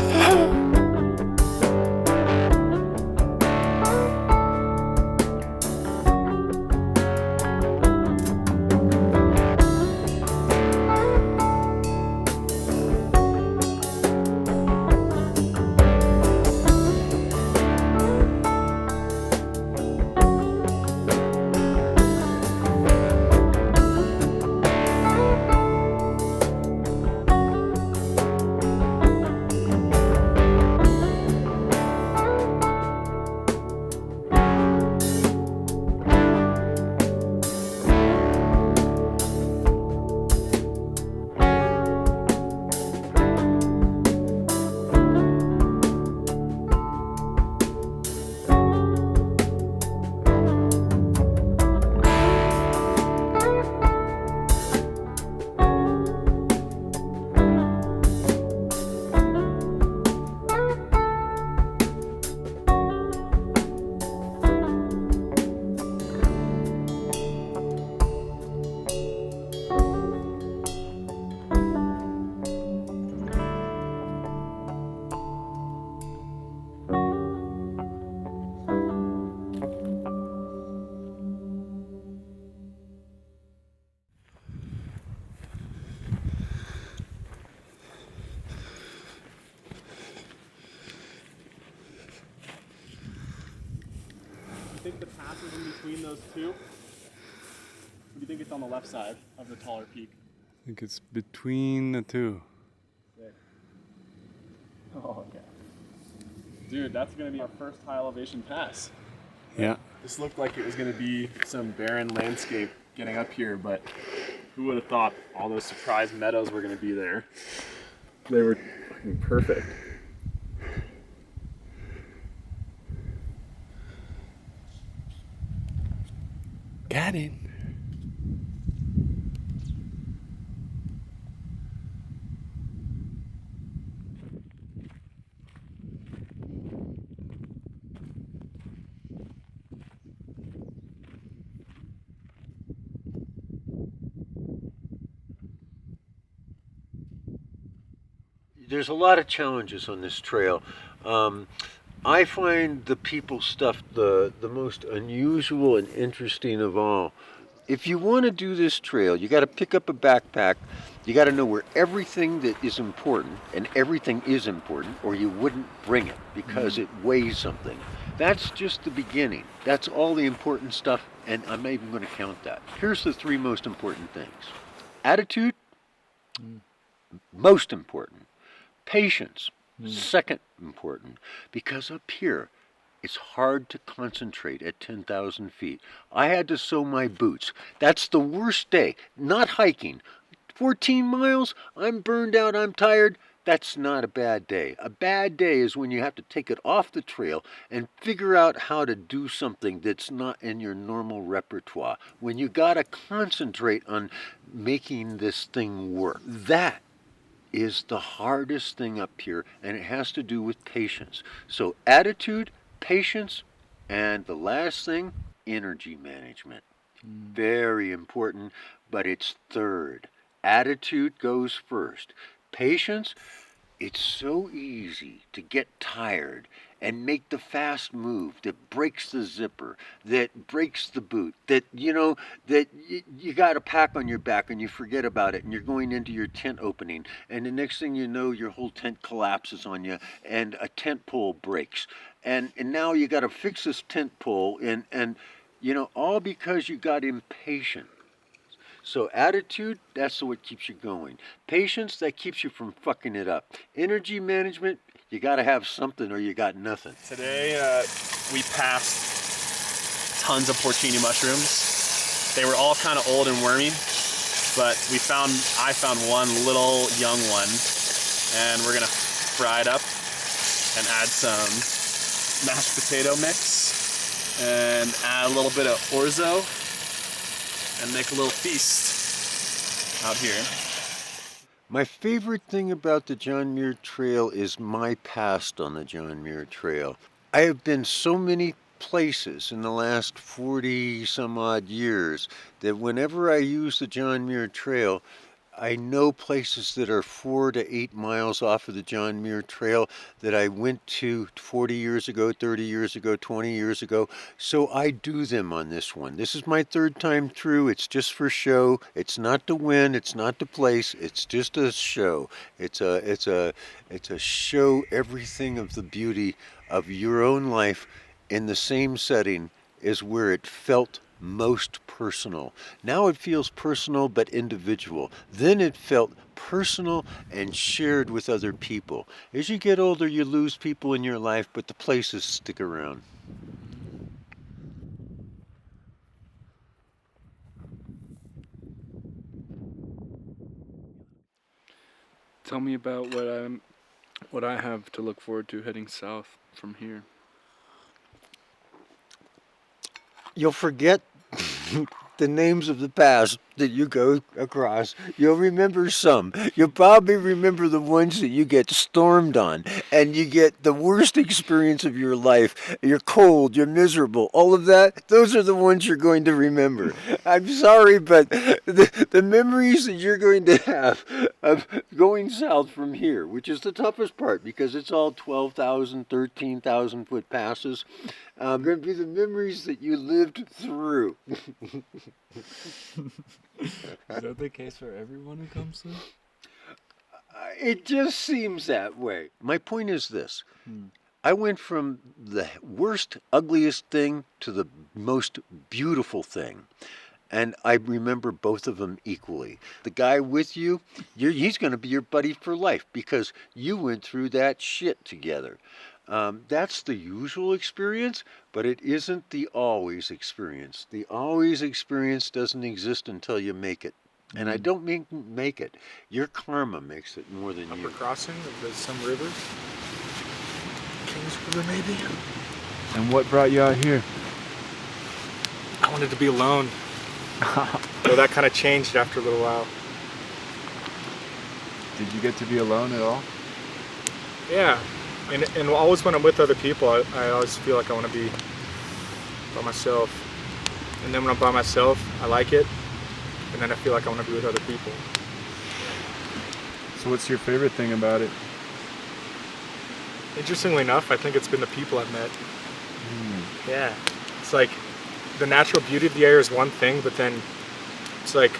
You think the pass is in between those two? Or do you think it's on the left side of the taller peak? I think it's between the two. There. Oh, okay. Dude, that's gonna be our first high elevation pass. Yeah. This looked like it was gonna be some barren landscape getting up here, but who would have thought all those surprise meadows were gonna be there? They were fucking perfect. Got it. There's a lot of challenges on this trail. I find the people stuff the most unusual and interesting of all. If you want to do this trail, you got to pick up a backpack. You got to know where everything that is important, and everything is important, or you wouldn't bring it because it weighs something. That's just the beginning. That's all the important stuff, and I'm not even going to count that. Here's the 3 most important things. Attitude, most important. Patience, second important, because up here, it's hard to concentrate at 10,000 feet. I had to sew my boots. That's the worst day. Not hiking. 14 miles, I'm burned out, I'm tired. That's not a bad day. A bad day is when you have to take it off the trail and figure out how to do something that's not in your normal repertoire. When you gotta concentrate on making this thing work. That is the hardest thing up here, and it has to do with patience. So attitude, patience, and the last thing, energy management. Very important, but it's third. Attitude goes first. Patience, it's so easy to get tired and make the fast move that breaks the zipper, that breaks the boot, that, that you got a pack on your back and you forget about it and you're going into your tent opening and the next thing you know, your whole tent collapses on you and a tent pole breaks. And now you got to fix this tent pole and all because you got impatient. So attitude, that's what keeps you going. Patience, that keeps you from fucking it up. Energy management, you gotta have something or you got nothing. Today we passed tons of porcini mushrooms. They were all kind of old and wormy, but I found one little young one, and we're gonna fry it up and add some mashed potato mix and add a little bit of orzo and make a little feast out here. My favorite thing about the John Muir Trail is my past on the John Muir Trail. I have been so many places in the last 40 some odd years that whenever I use the John Muir Trail, I know places that are 4 to 8 miles off of the John Muir Trail that I went to 40 years ago, 30 years ago, 20 years ago. So I do them on this one. This is my third time through. It's just for show. It's not to win. It's not to place. It's just a show. It's a show everything of the beauty of your own life in the same setting is where it felt most personal. Now it feels personal but individual. Then it felt personal and shared with other people. As you get older, you lose people in your life, but the places stick around. Tell me about what I have to look forward to heading south from here. You'll forget the names of the past that you go across. You'll remember some. You'll probably remember the ones that you get stormed on and you get the worst experience of your life. You're cold, you're miserable, all of that. Those are the ones you're going to remember. I'm sorry, but the memories that you're going to have of going south from here, which is the toughest part because it's all 12,000, 13,000 foot passes, going to be the memories that you lived through. Is that the case for everyone who comes through? It just seems that way. My point is this. I went from the worst, ugliest thing to the most beautiful thing. And I remember both of them equally. The guy with you, he's going to be your buddy for life because you went through that shit together. That's the usual experience, but it isn't the always experience. The always experience doesn't exist until you make it. And I don't mean make it. Your karma makes it more than you. Upper crossing of some rivers. Kings River, maybe? And what brought you out here? I wanted to be alone. So that kind of changed after a little while. Did you get to be alone at all? Yeah. And always when I'm with other people, I always feel like I want to be by myself. And then when I'm by myself, I like it. And then I feel like I want to be with other people. So what's your favorite thing about it? Interestingly enough, I think it's been the people I've met. Yeah. It's like the natural beauty of the area is one thing, but then it's like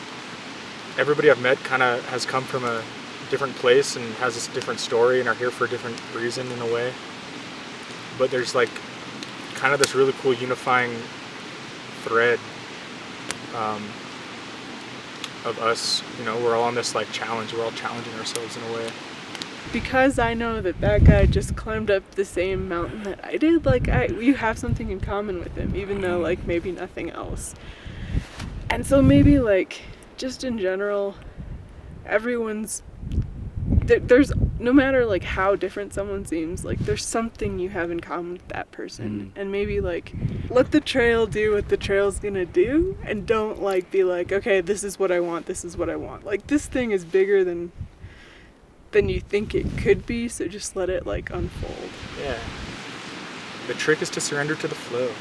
everybody I've met kind of has come from a different place and has this different story and are here for a different reason in a way. But there's like kind of this really cool unifying thread of us, you know, we're all on this like challenge, we're all challenging ourselves in a way. Because I know that guy just climbed up the same mountain that I did, like you have something in common with him, even though like maybe nothing else. And so maybe like just in general, there's no matter like how different someone seems, like there's something you have in common with that person. And maybe like let the trail do what the trail's gonna do, and don't like be like, okay, this is what I want, this is what I want. Like this thing is bigger than you think it could be, so just let it like unfold. Yeah. The trick is to surrender to the flow.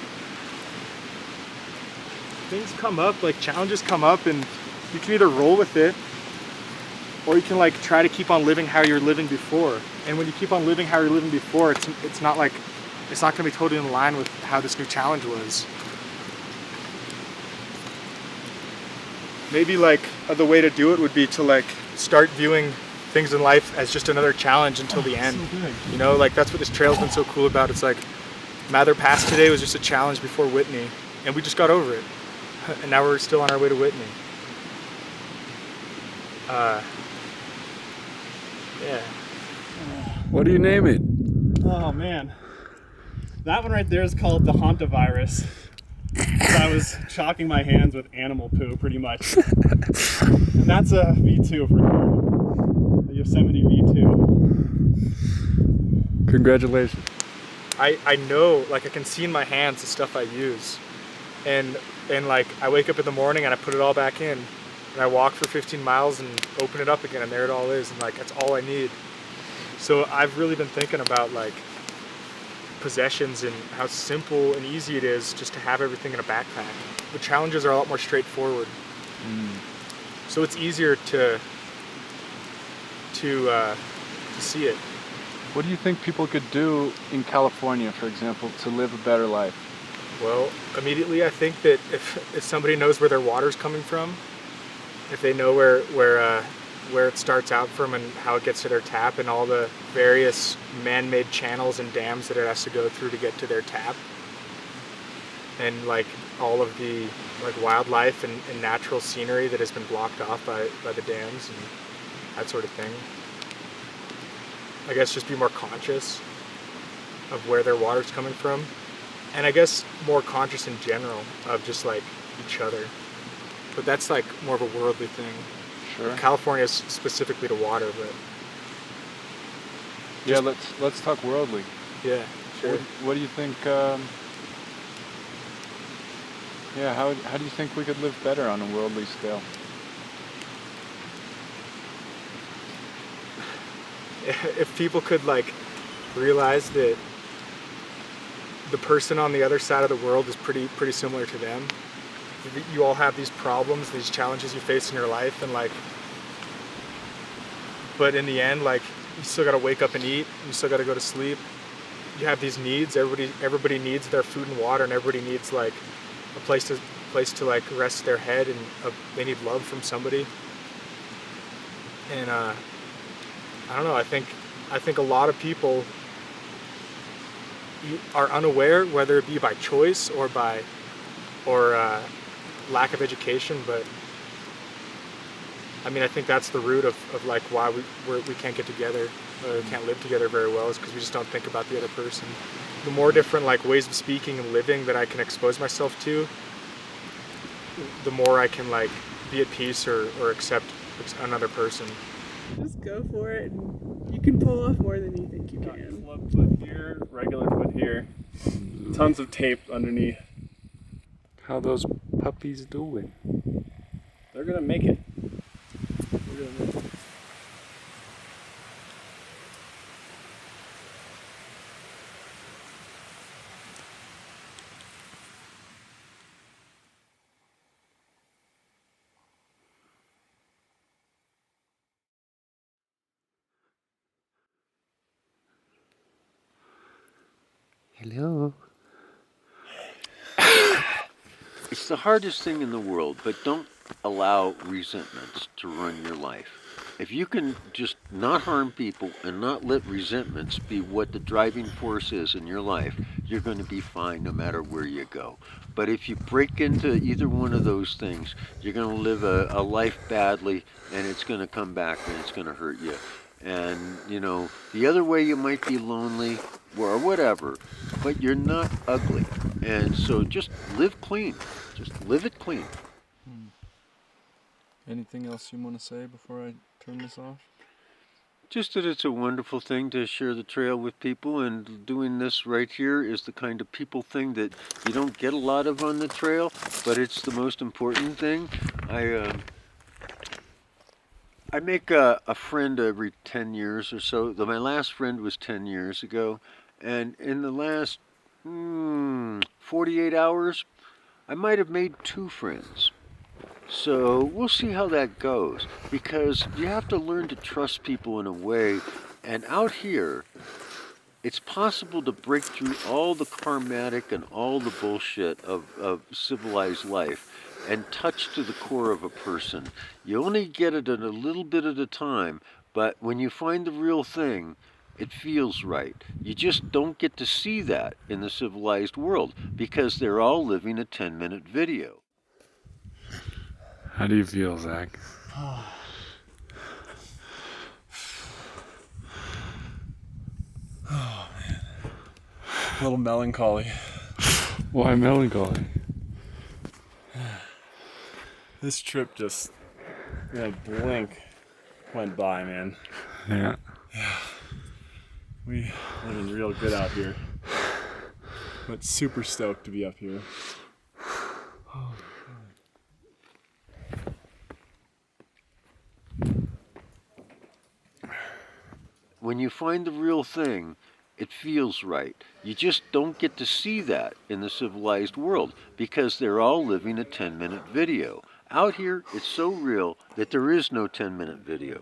Things come up, like challenges come up, and you can either roll with it or you can like try to keep on living how you're living before. And when you keep on living how you're living before, it's not gonna be totally in line with how this new challenge was. Maybe like the way to do it would be to like start viewing things in life as just another challenge until the end. So you know, like that's what this trail's been so cool about. It's like Mather Pass today was just a challenge before Whitney, and we just got over it. And now we're still on our way to Whitney. Yeah. What do you name it? Oh man. That one right there is called the Hantavirus. I was chalking my hands with animal poo pretty much. And that's a V2 for sure. The Yosemite V2. Congratulations. I know, like I can see in my hands the stuff I use. And like I wake up in the morning and I put it all back in. And I walk for 15 miles and open it up again and there it all is. And like that's all I need. So I've really been thinking about like possessions and how simple and easy it is just to have everything in a backpack. The challenges are a lot more straightforward. So it's easier to see it. What do you think people could do in California, for example, to live a better life? Well, immediately I think that if somebody knows where their water's coming from, if they know where it starts out from and how it gets to their tap and all the various man-made channels and dams that it has to go through to get to their tap, and like all of the like wildlife and natural scenery that has been blocked off by the dams and that sort of thing. I guess just be more conscious of where their water's coming from, and I guess more conscious in general of just like each other. But that's like more of a worldly thing. Sure. California is specifically to water, but yeah, let's talk worldly. yeah, sure. What do you think? Yeah, how do you think we could live better on a worldly scale? If people could like realize that the person on the other side of the world is pretty similar to them. You all have these problems, these challenges you face in your life, and like, but in the end, like, you still gotta wake up and eat, you still gotta go to sleep. You have these needs, everybody needs their food and water, and everybody needs like a place to like rest their head, and they need love from somebody. And I don't know, I think a lot of people are unaware, whether it be by choice or lack of education, but I mean, I think that's the root of like why we can't get together, or can't live together very well, is because we just don't think about the other person. The more different like ways of speaking and living that I can expose myself to, the more I can like be at peace or accept another person. Just go for it, and you can pull off more than you think you can. Club foot here, regular foot here, tons of tape underneath. How those puppies doing? They're gonna make it. They're gonna make it. Hello. It's the hardest thing in the world, but don't allow resentments to run your life. If you can just not harm people and not let resentments be what the driving force is in your life, you're going to be fine no matter where you go. But if you break into either one of those things, you're going to live a life badly, and it's going to come back and it's going to hurt you. And, you know, the other way you might be lonely or whatever, but you're not ugly. And so just live clean. Just live it clean. Anything else you want to say before I turn this off? Just that it's a wonderful thing to share the trail with people, and doing this right here is the kind of people thing that you don't get a lot of on the trail, but it's the most important thing. I make a friend every 10 years or so. My last friend was 10 years ago, and in the last 48 hours, I might have made 2 friends. So we'll see how that goes, because you have to learn to trust people in a way, and out here, it's possible to break through all the karmatic and all the bullshit of civilized life and touch to the core of a person. You only get it at a little bit at a time, but when you find the real thing, it feels right. You just don't get to see that in the civilized world, because they're all living a 10-minute video. How do you feel, Zach? A little melancholy. Why melancholy? This trip just, in a blink, went by, man. Yeah. We living real good out here. But super stoked to be up here. When you find the real thing, it feels right. You just don't get to see that in the civilized world because they're all living a 10-minute video. Out here, it's so real that there is no 10-minute video.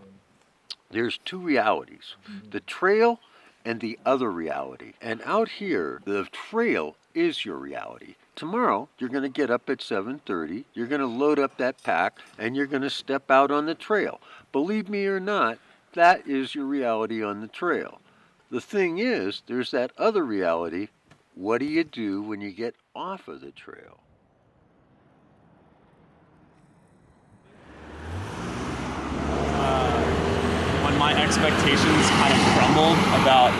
There's two realities, the trail and the other reality. And out here, the trail is your reality. Tomorrow, you're going to get up at 7:30, you're going to load up that pack, and you're going to step out on the trail. Believe me or not, that is your reality on the trail. The thing is, there's that other reality. What do you do when you get off of the trail? When my expectations kind of crumbled about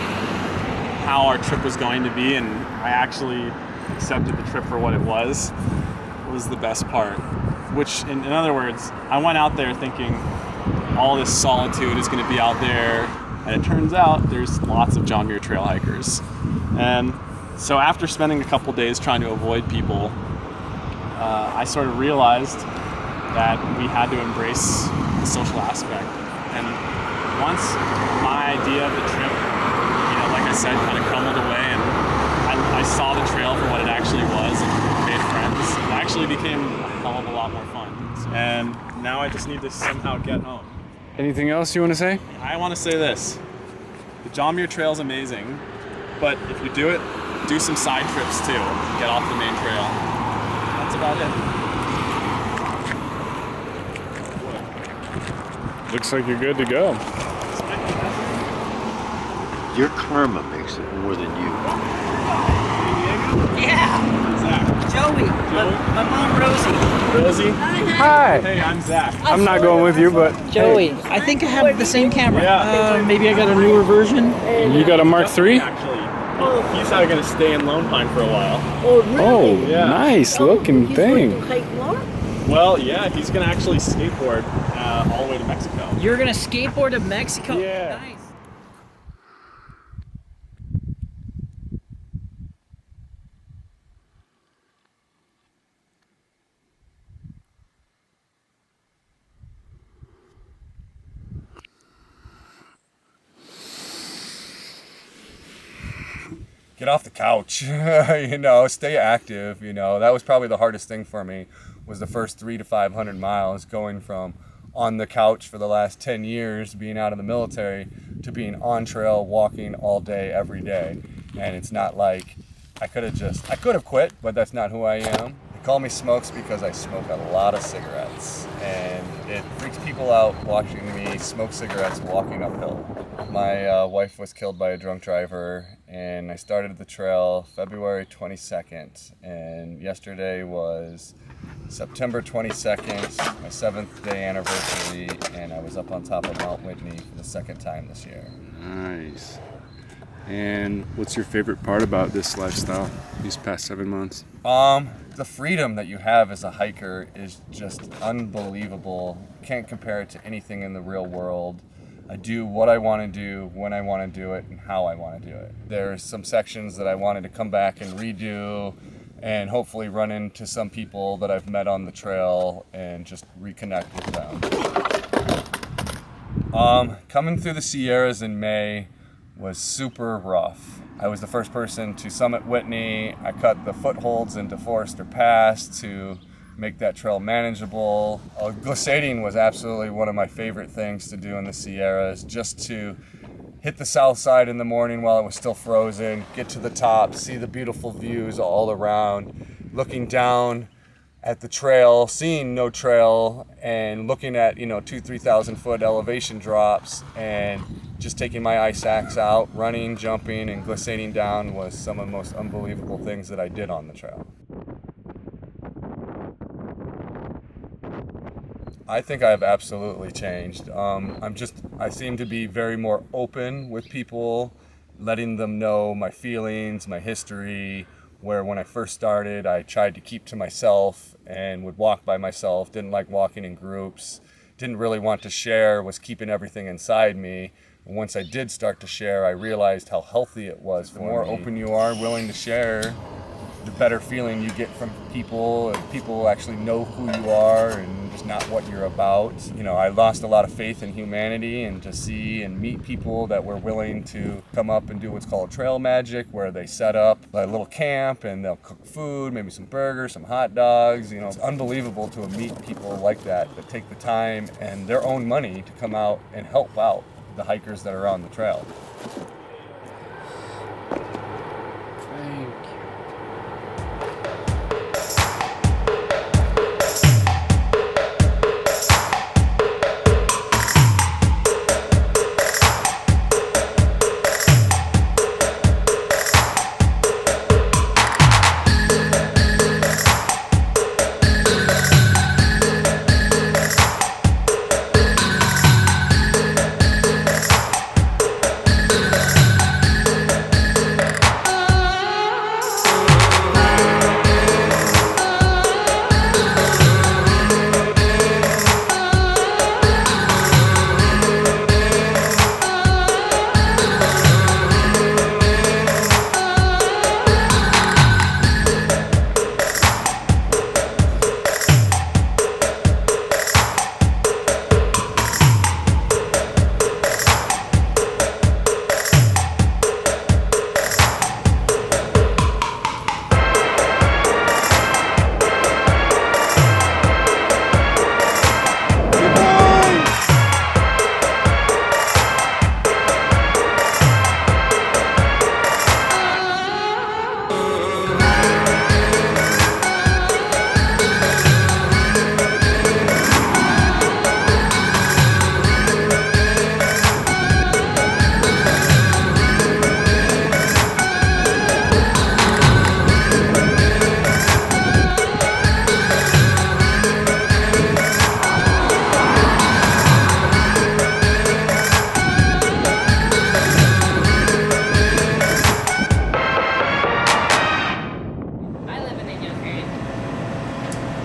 how our trip was going to be, and I actually accepted the trip for what it was the best part. Which, in other words, I went out there thinking all this solitude is going to be out there, and it turns out there's lots of John Muir trail hikers. And so after spending a couple days trying to avoid people, I sort of realized that we had to embrace the social aspect. And once my idea of the trip, like I said, kind of crumbled away, and I saw the trail for what it actually was and made friends, it actually became a hell of a lot more fun. And now I just need to somehow get home. Anything else you want to say? I want to say this. The John Muir Trail is amazing, but if you do it, do some side trips too. Get off the main trail. That's about it. Looks like you're good to go. Your karma makes it more than you. Yeah. Zach. Joey. My mom, Rosie. Rosie? Hi. Hey, I'm Zach. I'm not going with you, but Joey. Hey. I think I have the same camera. Yeah. Maybe I got a newer version. You got a Mark III? Actually, he's going to stay in Lone Pine for a while. Oh, really? Oh, yeah. Nice looking thing. Hike more? Well, yeah, he's going to actually skateboard all the way to Mexico. You're going to skateboard to Mexico? Yeah. Nice. Get off the couch, stay active, That was probably the hardest thing for me, was the first 300 to 500 miles, going from on the couch for the last 10 years, being out of the military, to being on trail, walking all day, every day. And it's not like I could have quit, but that's not who I am. They call me Smokes because I smoke a lot of cigarettes, and it freaks people out watching me smoke cigarettes walking uphill. My wife was killed by a drunk driver, and I started the trail February 22nd, and yesterday was September 22nd, my 7th day anniversary, and I was up on top of Mount Whitney for the second time this year. Nice. And what's your favorite part about this lifestyle, these past 7 months? The freedom that you have as a hiker is just unbelievable. Can't compare it to anything in the real world. I do what I want to do, when I want to do it, and how I want to do it. There's some sections that I wanted to come back and redo, and hopefully run into some people that I've met on the trail and just reconnect with them. Coming through the Sierras in May was super rough. I was the first person to summit Whitney. I cut the footholds into Forester Pass to make that trail manageable. Glissading was absolutely one of my favorite things to do in the Sierras, just to hit the south side in the morning while it was still frozen, get to the top, see the beautiful views all around, looking down at the trail, seeing no trail, and looking at 2,000-3,000 foot elevation drops, and just taking my ice axe out, running, jumping, and glissading down was some of the most unbelievable things that I did on the trail. I think I've absolutely changed. I seem to be very more open with people letting them know my feelings, my history, where when I first started, I tried to keep to myself and would walk by myself, didn't like walking in groups, didn't really want to share, was keeping everything inside me. And once I did start to share, I realized how healthy it was for me. The more open you are, willing to share, the better feeling you get from people, and people actually know who you are and just not what you're about. You know, I lost a lot of faith in humanity, and to see and meet people that were willing to come up and do what's called trail magic, where they set up a little camp and they'll cook food, maybe some burgers, some hot dogs. You know, it's unbelievable to meet people like that take the time and their own money to come out and help out the hikers that are on the trail.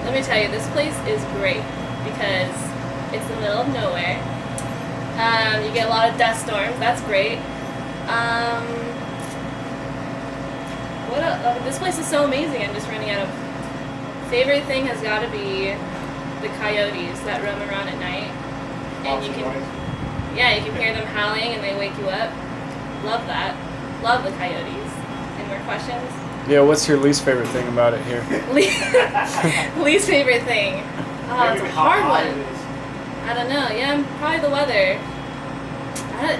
Let me tell you, this place is great because it's the middle of nowhere. You get a lot of dust storms. That's great. What else? This place is so amazing. I'm just running out of. Favorite thing has got to be the coyotes that roam around at night, and you can hear them howling and they wake you up. Love that. Love the coyotes. Any more questions? Yeah, what's your least favorite thing about it here? Least favorite thing? Oh, it's a hard one. I don't know. Yeah, probably the weather.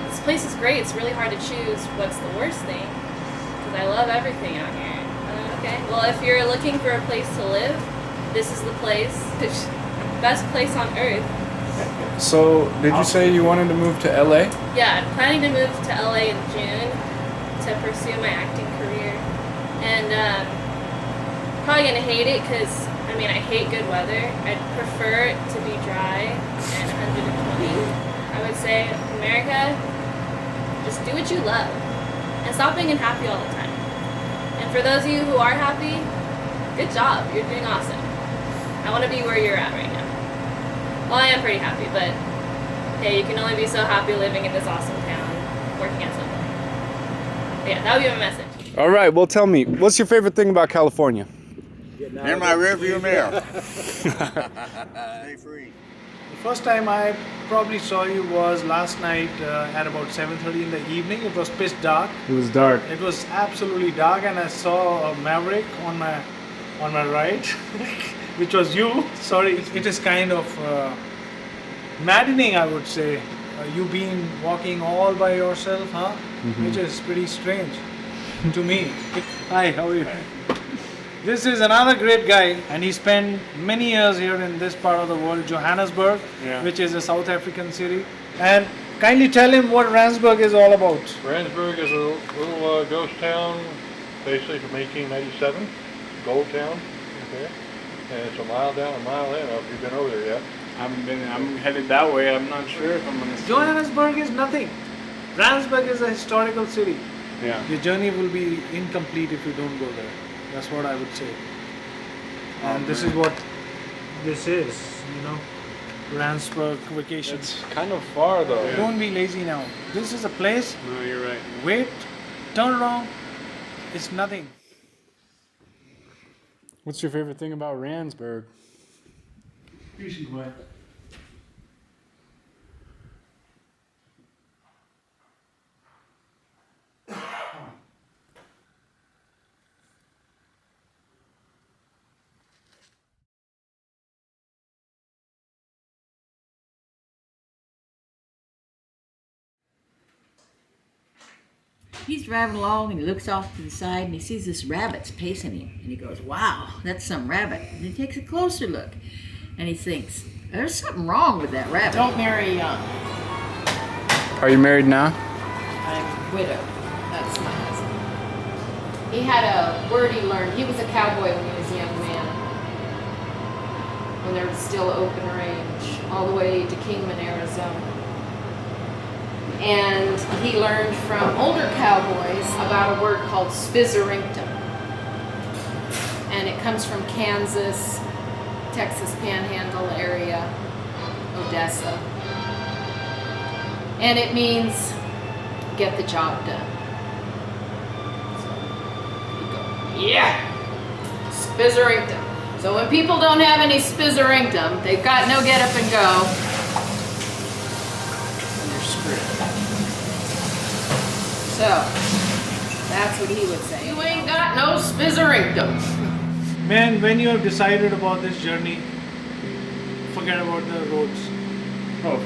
This place is great. It's really hard to choose what's the worst thing because I love everything out here. Okay. Well, if you're looking for a place to live, this is the place. Best place on earth. So, did you say you wanted to move to LA? Yeah, I'm planning to move to LA in June to pursue my acting career. And probably gonna hate it because, I mean, I hate good weather. I'd prefer it to be dry and 120. I would say, America, just do what you love and stop being unhappy all the time. And for those of you who are happy, good job. You're doing awesome. I want to be where you're at right now. Well, I am pretty happy, but hey, you can only be so happy living in this awesome town, working at something. Yeah, that would be my message. All right, well, tell me, what's your favorite thing about California? In my rearview mirror. Stay free. The first time I probably saw you was last night at about 7:30 in the evening. It was pitch dark. It was dark. It was absolutely dark, and I saw a Maverick on my right, which was you. Sorry, it is kind of maddening, I would say. You being walking all by yourself, huh? Mhm. Which is pretty strange to me. Hi, how are you? This is another great guy, and he spent many years here in this part of the world, Johannesburg, Yeah. which is a South African city. And kindly tell him what Randburg is all about. Randburg is a little ghost town, basically from 1897, gold town, okay? And it's a mile down, a mile in. Have you been over there yet? I'm headed that way. I'm not sure if I'm gonna see. Johannesburg is nothing. Randburg is a historical city. Yeah. Your journey will be incomplete if you don't go there. That's what I would say. And this is what this is, you know, Randsburg vacation. It's kind of far though. Don't be lazy now. This is a place. No, you're right. Wait, turn around. It's nothing. What's your favorite thing about Randsburg? Peace and quiet. He's driving along and he looks off to the side and he sees this rabbit's pacing him. And he goes, wow, that's some rabbit. And he takes a closer look and he thinks, there's something wrong with that rabbit. Don't marry young. Are you married now? I'm widowed. That's my husband. He had a word he learned. He was a cowboy when he was a young man. When there was still open range, all the way to Kingman, Arizona. And he learned from older cowboys about a word called spizzerinctum. And it comes from Kansas, Texas Panhandle area, Odessa. And it means get the job done. So you go, yeah, spizzerinctum. So when people don't have any spizzerinctum, they've got no get up and go. So, that's what he would say. You ain't got no spizzerinctum. Man, when you have decided about this journey, forget about the roads.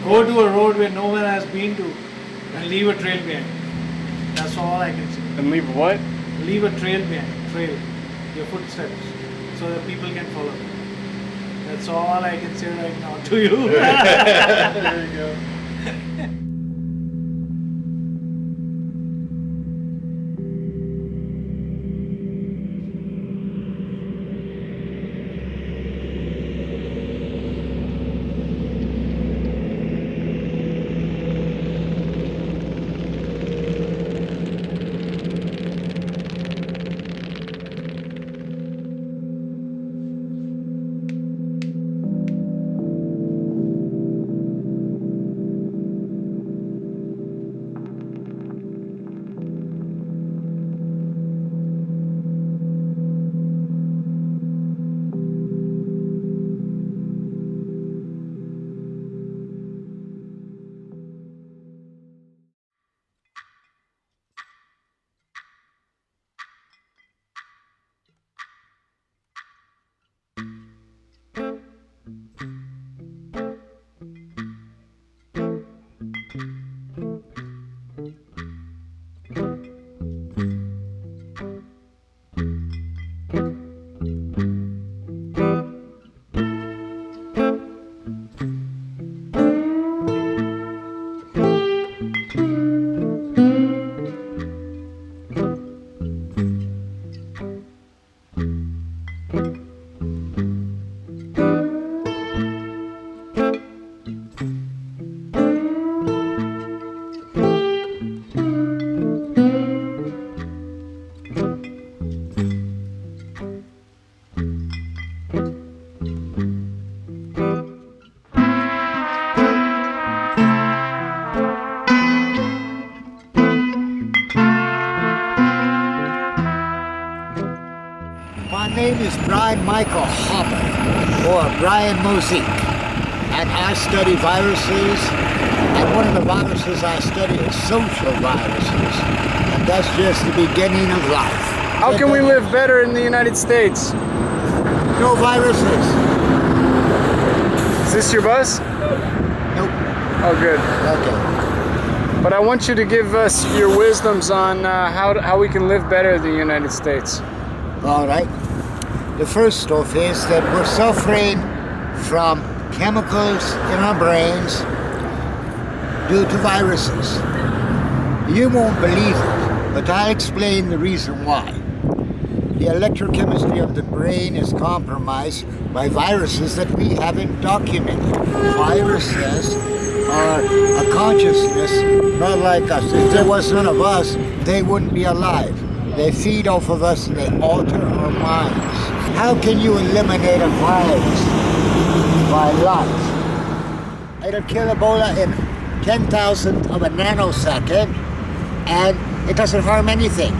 Go to a road where no one has been to and leave a trail behind. That's all I can say. And leave what? Leave a trail behind. Trail. Your footsteps. So that people can follow. That's all I can say right now to you. There you go. My name is Brian Michael Hopper, or Brian Mosique, and I study viruses, and one of the viruses I study is social viruses, and that's just the beginning of life. How can we live better in the United States? No viruses. Is this your bus? Nope. Oh, good. Okay. But I want you to give us your wisdoms on how we can live better in the United States. All right. The first stuff is that we're suffering from chemicals in our brains due to viruses. You won't believe it, but I'll explain the reason why. The electrochemistry of the brain is compromised by viruses that we haven't documented. Viruses are a consciousness, not like us. If there was none of us, they wouldn't be alive. They feed off of us and they alter our minds. How can you eliminate a virus? By light. It'll kill Ebola in 10,000th of a nanosecond, and it doesn't harm anything.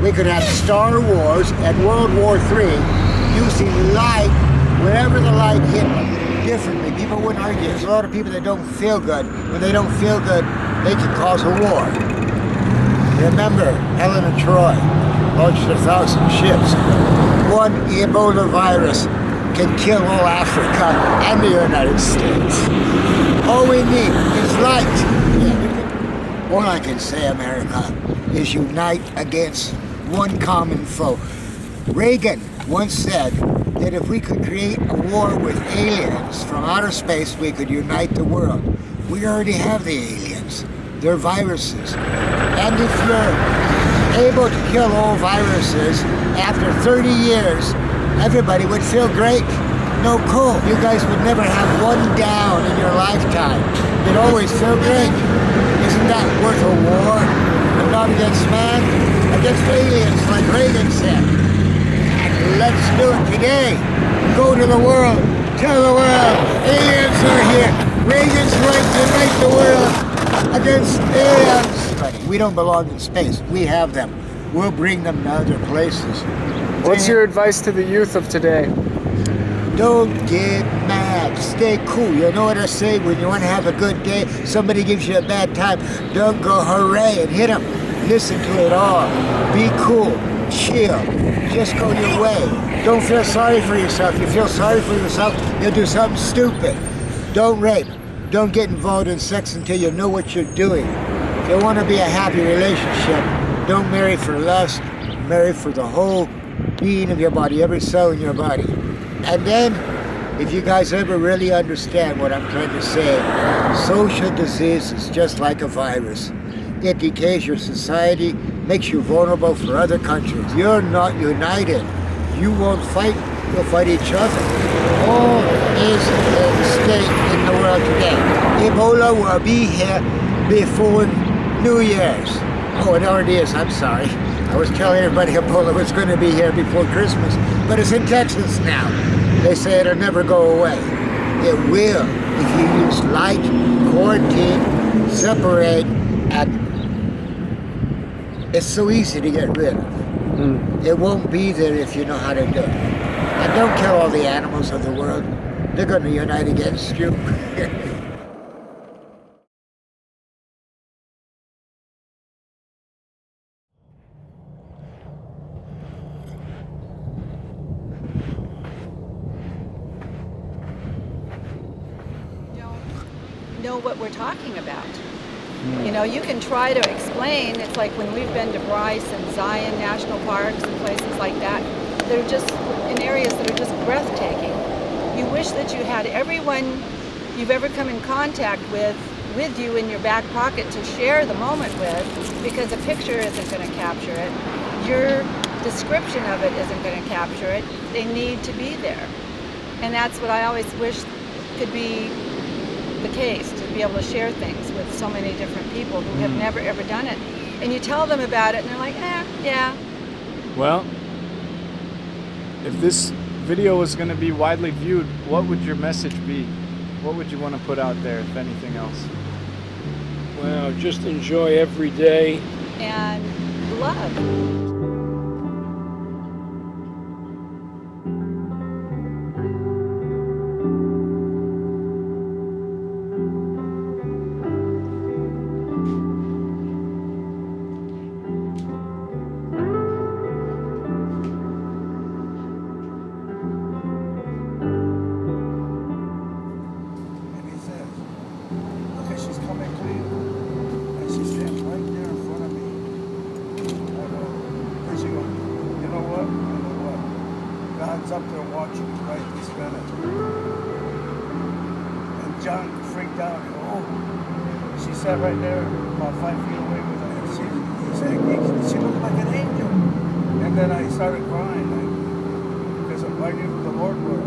We could have Star Wars and World War III using light, wherever the light hit differently. People wouldn't argue. There's a lot of people that don't feel good. When they don't feel good, they can cause a war. Remember, Helen of Troy launched 1,000 ships. One Ebola virus can kill all Africa and the United States. All we need is light. All I can say, America, is unite against one common foe. Reagan once said that if we could create a war with aliens from outer space, we could unite the world. We already have the aliens. They're viruses. And if you're able to kill all viruses, after 30 years, everybody would feel great. No cool. You guys would never have one down in your lifetime. You'd always feel great. Isn't that worth a war? But not against man, against aliens, like Reagan said. And let's do it today. Go to the world. Tell the world, aliens are here. Reagan's right to unite the world against aliens. We don't belong in space. We have them. We'll bring them to other places. What's your advice to the youth of today? Don't get mad. Stay cool. You know what I say? When you want to have a good day, somebody gives you a bad time, don't go hooray and hit them. Listen to it all. Be cool. Chill. Just go your way. Don't feel sorry for yourself. You feel sorry for yourself, you'll do something stupid. Don't rape. Don't get involved in sex until you know what you're doing. If you want to be a happy relationship, don't marry for lust. Marry for the whole being of your body, every cell in your body. And then, if you guys ever really understand what I'm trying to say, social disease is just like a virus. It decays your society, makes you vulnerable for other countries. You're not united. You won't fight, you'll fight each other. All is at stake in the world today. Ebola will be here before New Year's. Oh, it already is, I'm sorry. I was telling everybody Ebola was going to be here before Christmas, but it's in Texas now. They say it'll never go away. It will if you use light, quarantine, separate, and it's so easy to get rid of. It won't be there if you know how to do it. And don't kill all the animals of the world. They're going to unite against you. Know what we're talking about. You know, you can try to explain. It's like when we've been to Bryce and Zion National Parks and places like that, they're just in areas that are just breathtaking. You wish that you had everyone you've ever come in contact with you in your back pocket to share the moment with, because a picture isn't going to capture it. Your description of it isn't going to capture it. They need to be there. And that's what I always wish could be the case, to be able to share things with so many different people who have never ever done it. And you tell them about it and they're like, yeah. Well, if this video was going to be widely viewed, what would your message be? What would you want to put out there, if anything else? Well, just enjoy every day. And love. Up there watching right this minute. And John freaked out. Oh, she sat right there about 5 feet away with her. He said, she looked like an angel. And then I started crying because I knew who the Lord was.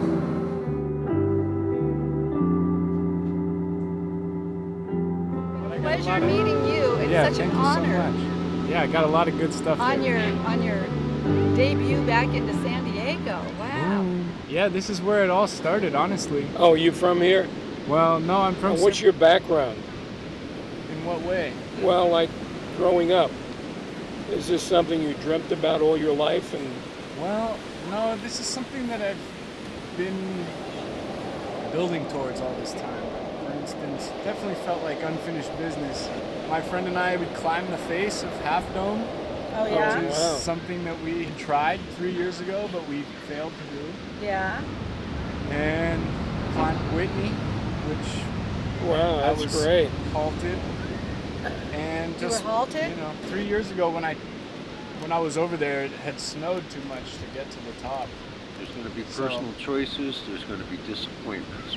pleasure meeting you. It's Yeah, such an thank you honor. so much. Yeah, I got a lot of good stuff On there. your debut back into San Diego. Wow. Yeah, this is where it all started, honestly. Oh, you from here? Well, no, I'm from. What's your background? In what way? Well, like growing up. Is this something you dreamt about all your life? And Well, no, this is something that I've been building towards all this time. For instance, definitely felt like unfinished business. My friend and I would climb the face of Half Dome, Oh, yeah? which is Wow. something that we tried 3 years ago, but we failed to do. Yeah. And climbed Whitney, which Wow, I that's was great. halted. And You were just halted? 3 years ago when I was over there, it had snowed too much to get to the top. There's going to be So- personal choices. There's going to be disappointments.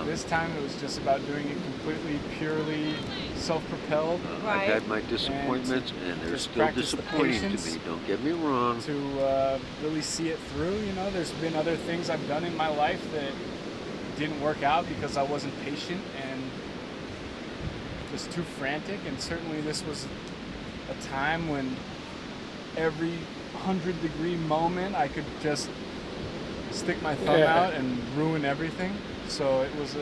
This time it was just about doing it completely, purely self-propelled. I've had my disappointments, and they're just still practice the disappointing to patience me. Don't get me wrong. To really see it through, there's been other things I've done in my life that didn't work out because I wasn't patient and just too frantic. And certainly this was a time when every 100-degree moment I could just stick my thumb Yeah. out and ruin everything. So it was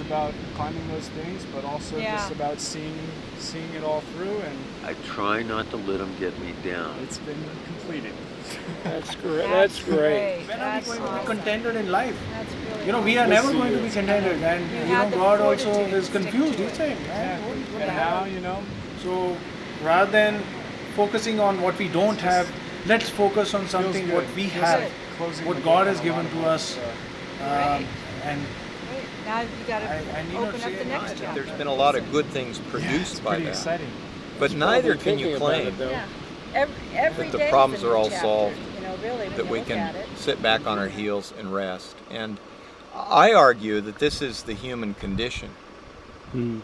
about climbing those things, but also just about seeing it all through, and I try not to let them get me down. it's been completed. That's great. That's great. When are we going to be contented in life? That's You know, we are never going to be contented, and God also is confused. He's saying, man, And now, So rather than focusing on what we don't have, let's focus on something what we have, what God has given to us, and Now you got to need open not up say the next chapter. There's been a lot of good things produced by pretty that. exciting. But It's neither probably can you thinking about claim it, though. Yeah. Every that the day is problems a new are all chapter, solved, really, when that you we look can at it. sit back on our heels and rest. And I argue that this is the human condition.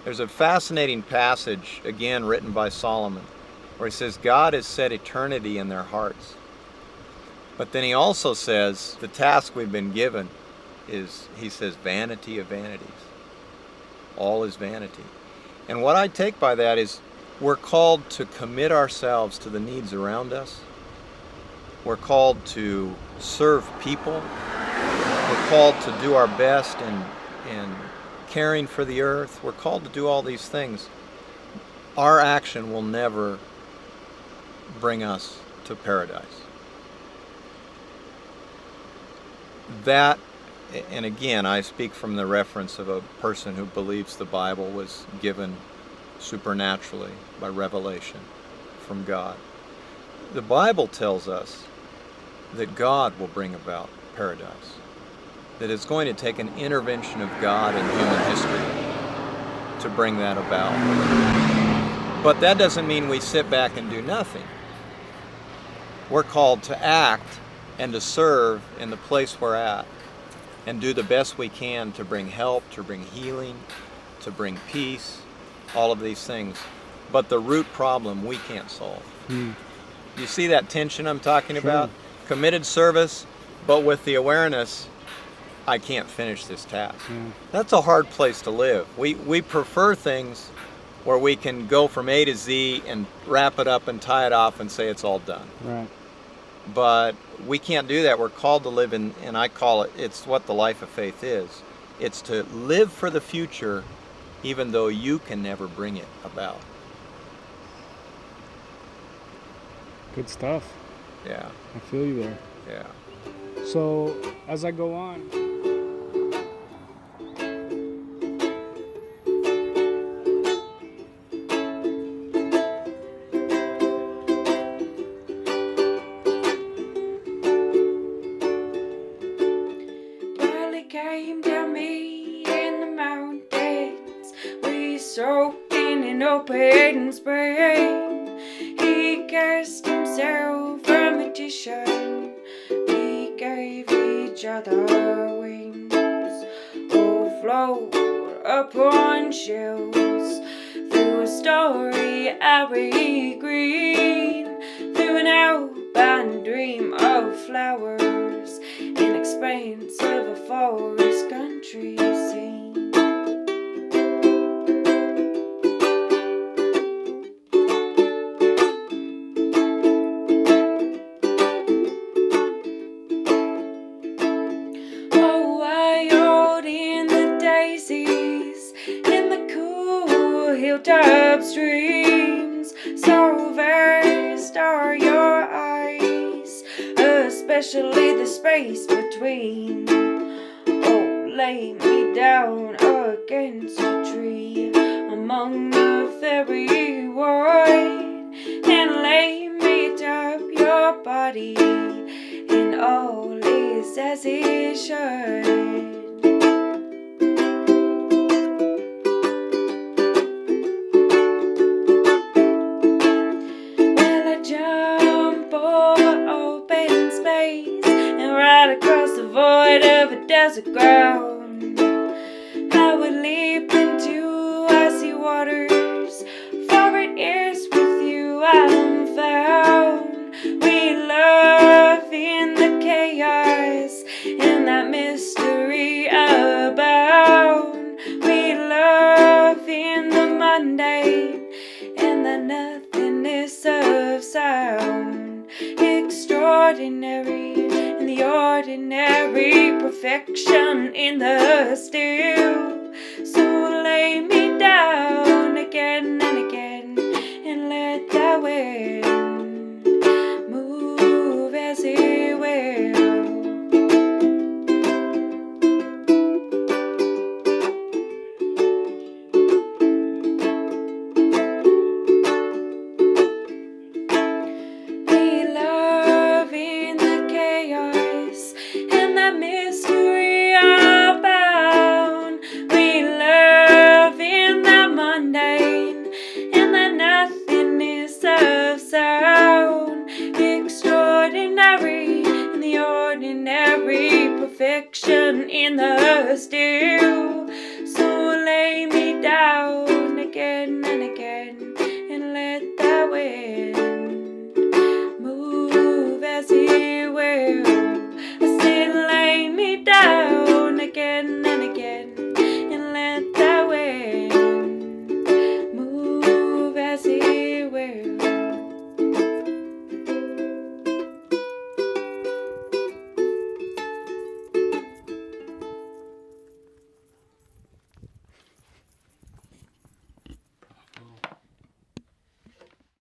There's a fascinating passage, again written by Solomon, where he says God has set eternity in their hearts. But then he also says the task we've been given is, he says, vanity of vanities. All is vanity. And what I take by that is we're called to commit ourselves to the needs around us. We're called to serve people. We're called to do our best in caring for the earth. We're called to do all these things. Our action will never bring us to paradise. That, and again, I speak from the reference of a person who believes the Bible was given supernaturally by revelation from God. The Bible tells us that God will bring about paradise, that it's going to take an intervention of God in human history to bring that about. But that doesn't mean we sit back and do nothing. We're called to act and to serve in the place we're at and do the best we can to bring help, to bring healing, to bring peace, all of these things. But the root problem we can't solve. You see that tension I'm talking about? Committed service, but with the awareness, I can't finish this task. That's a hard place to live. We prefer things where we can go from A to Z and wrap it up and tie it off and say it's all done. Right. But we can't do that. We're called to live in, and I call it, it's what the life of faith is. It's to live for the future even though you can never bring it about. Good stuff. Yeah. I feel you there. Yeah. So as I go on, Well, he came to me in the mountains. We soaked in an open spring. He cast himself a magician. We gave each other wings. Oh, float upon shells through a starry, airy green, through an alpine dream of flowers in expanse of a forest country scene. vast are your eyes, especially the space between. Oh, lay me down against a tree among the very wide, and lay me atop your body, and all is as it should. Jump over open space and right across the void of a desert ground. I would leap into icy waters, for it is with you I'm found. We love in the chaos and that mystery abound. We love in the mundane and the nothingness of sound. Extraordinary in the ordinary, perfection in the still. So lay me down again and again, and let the wind move as it will. Perfection in the still. So lay me down again and again, and let the wind move as it will. I said lay me down again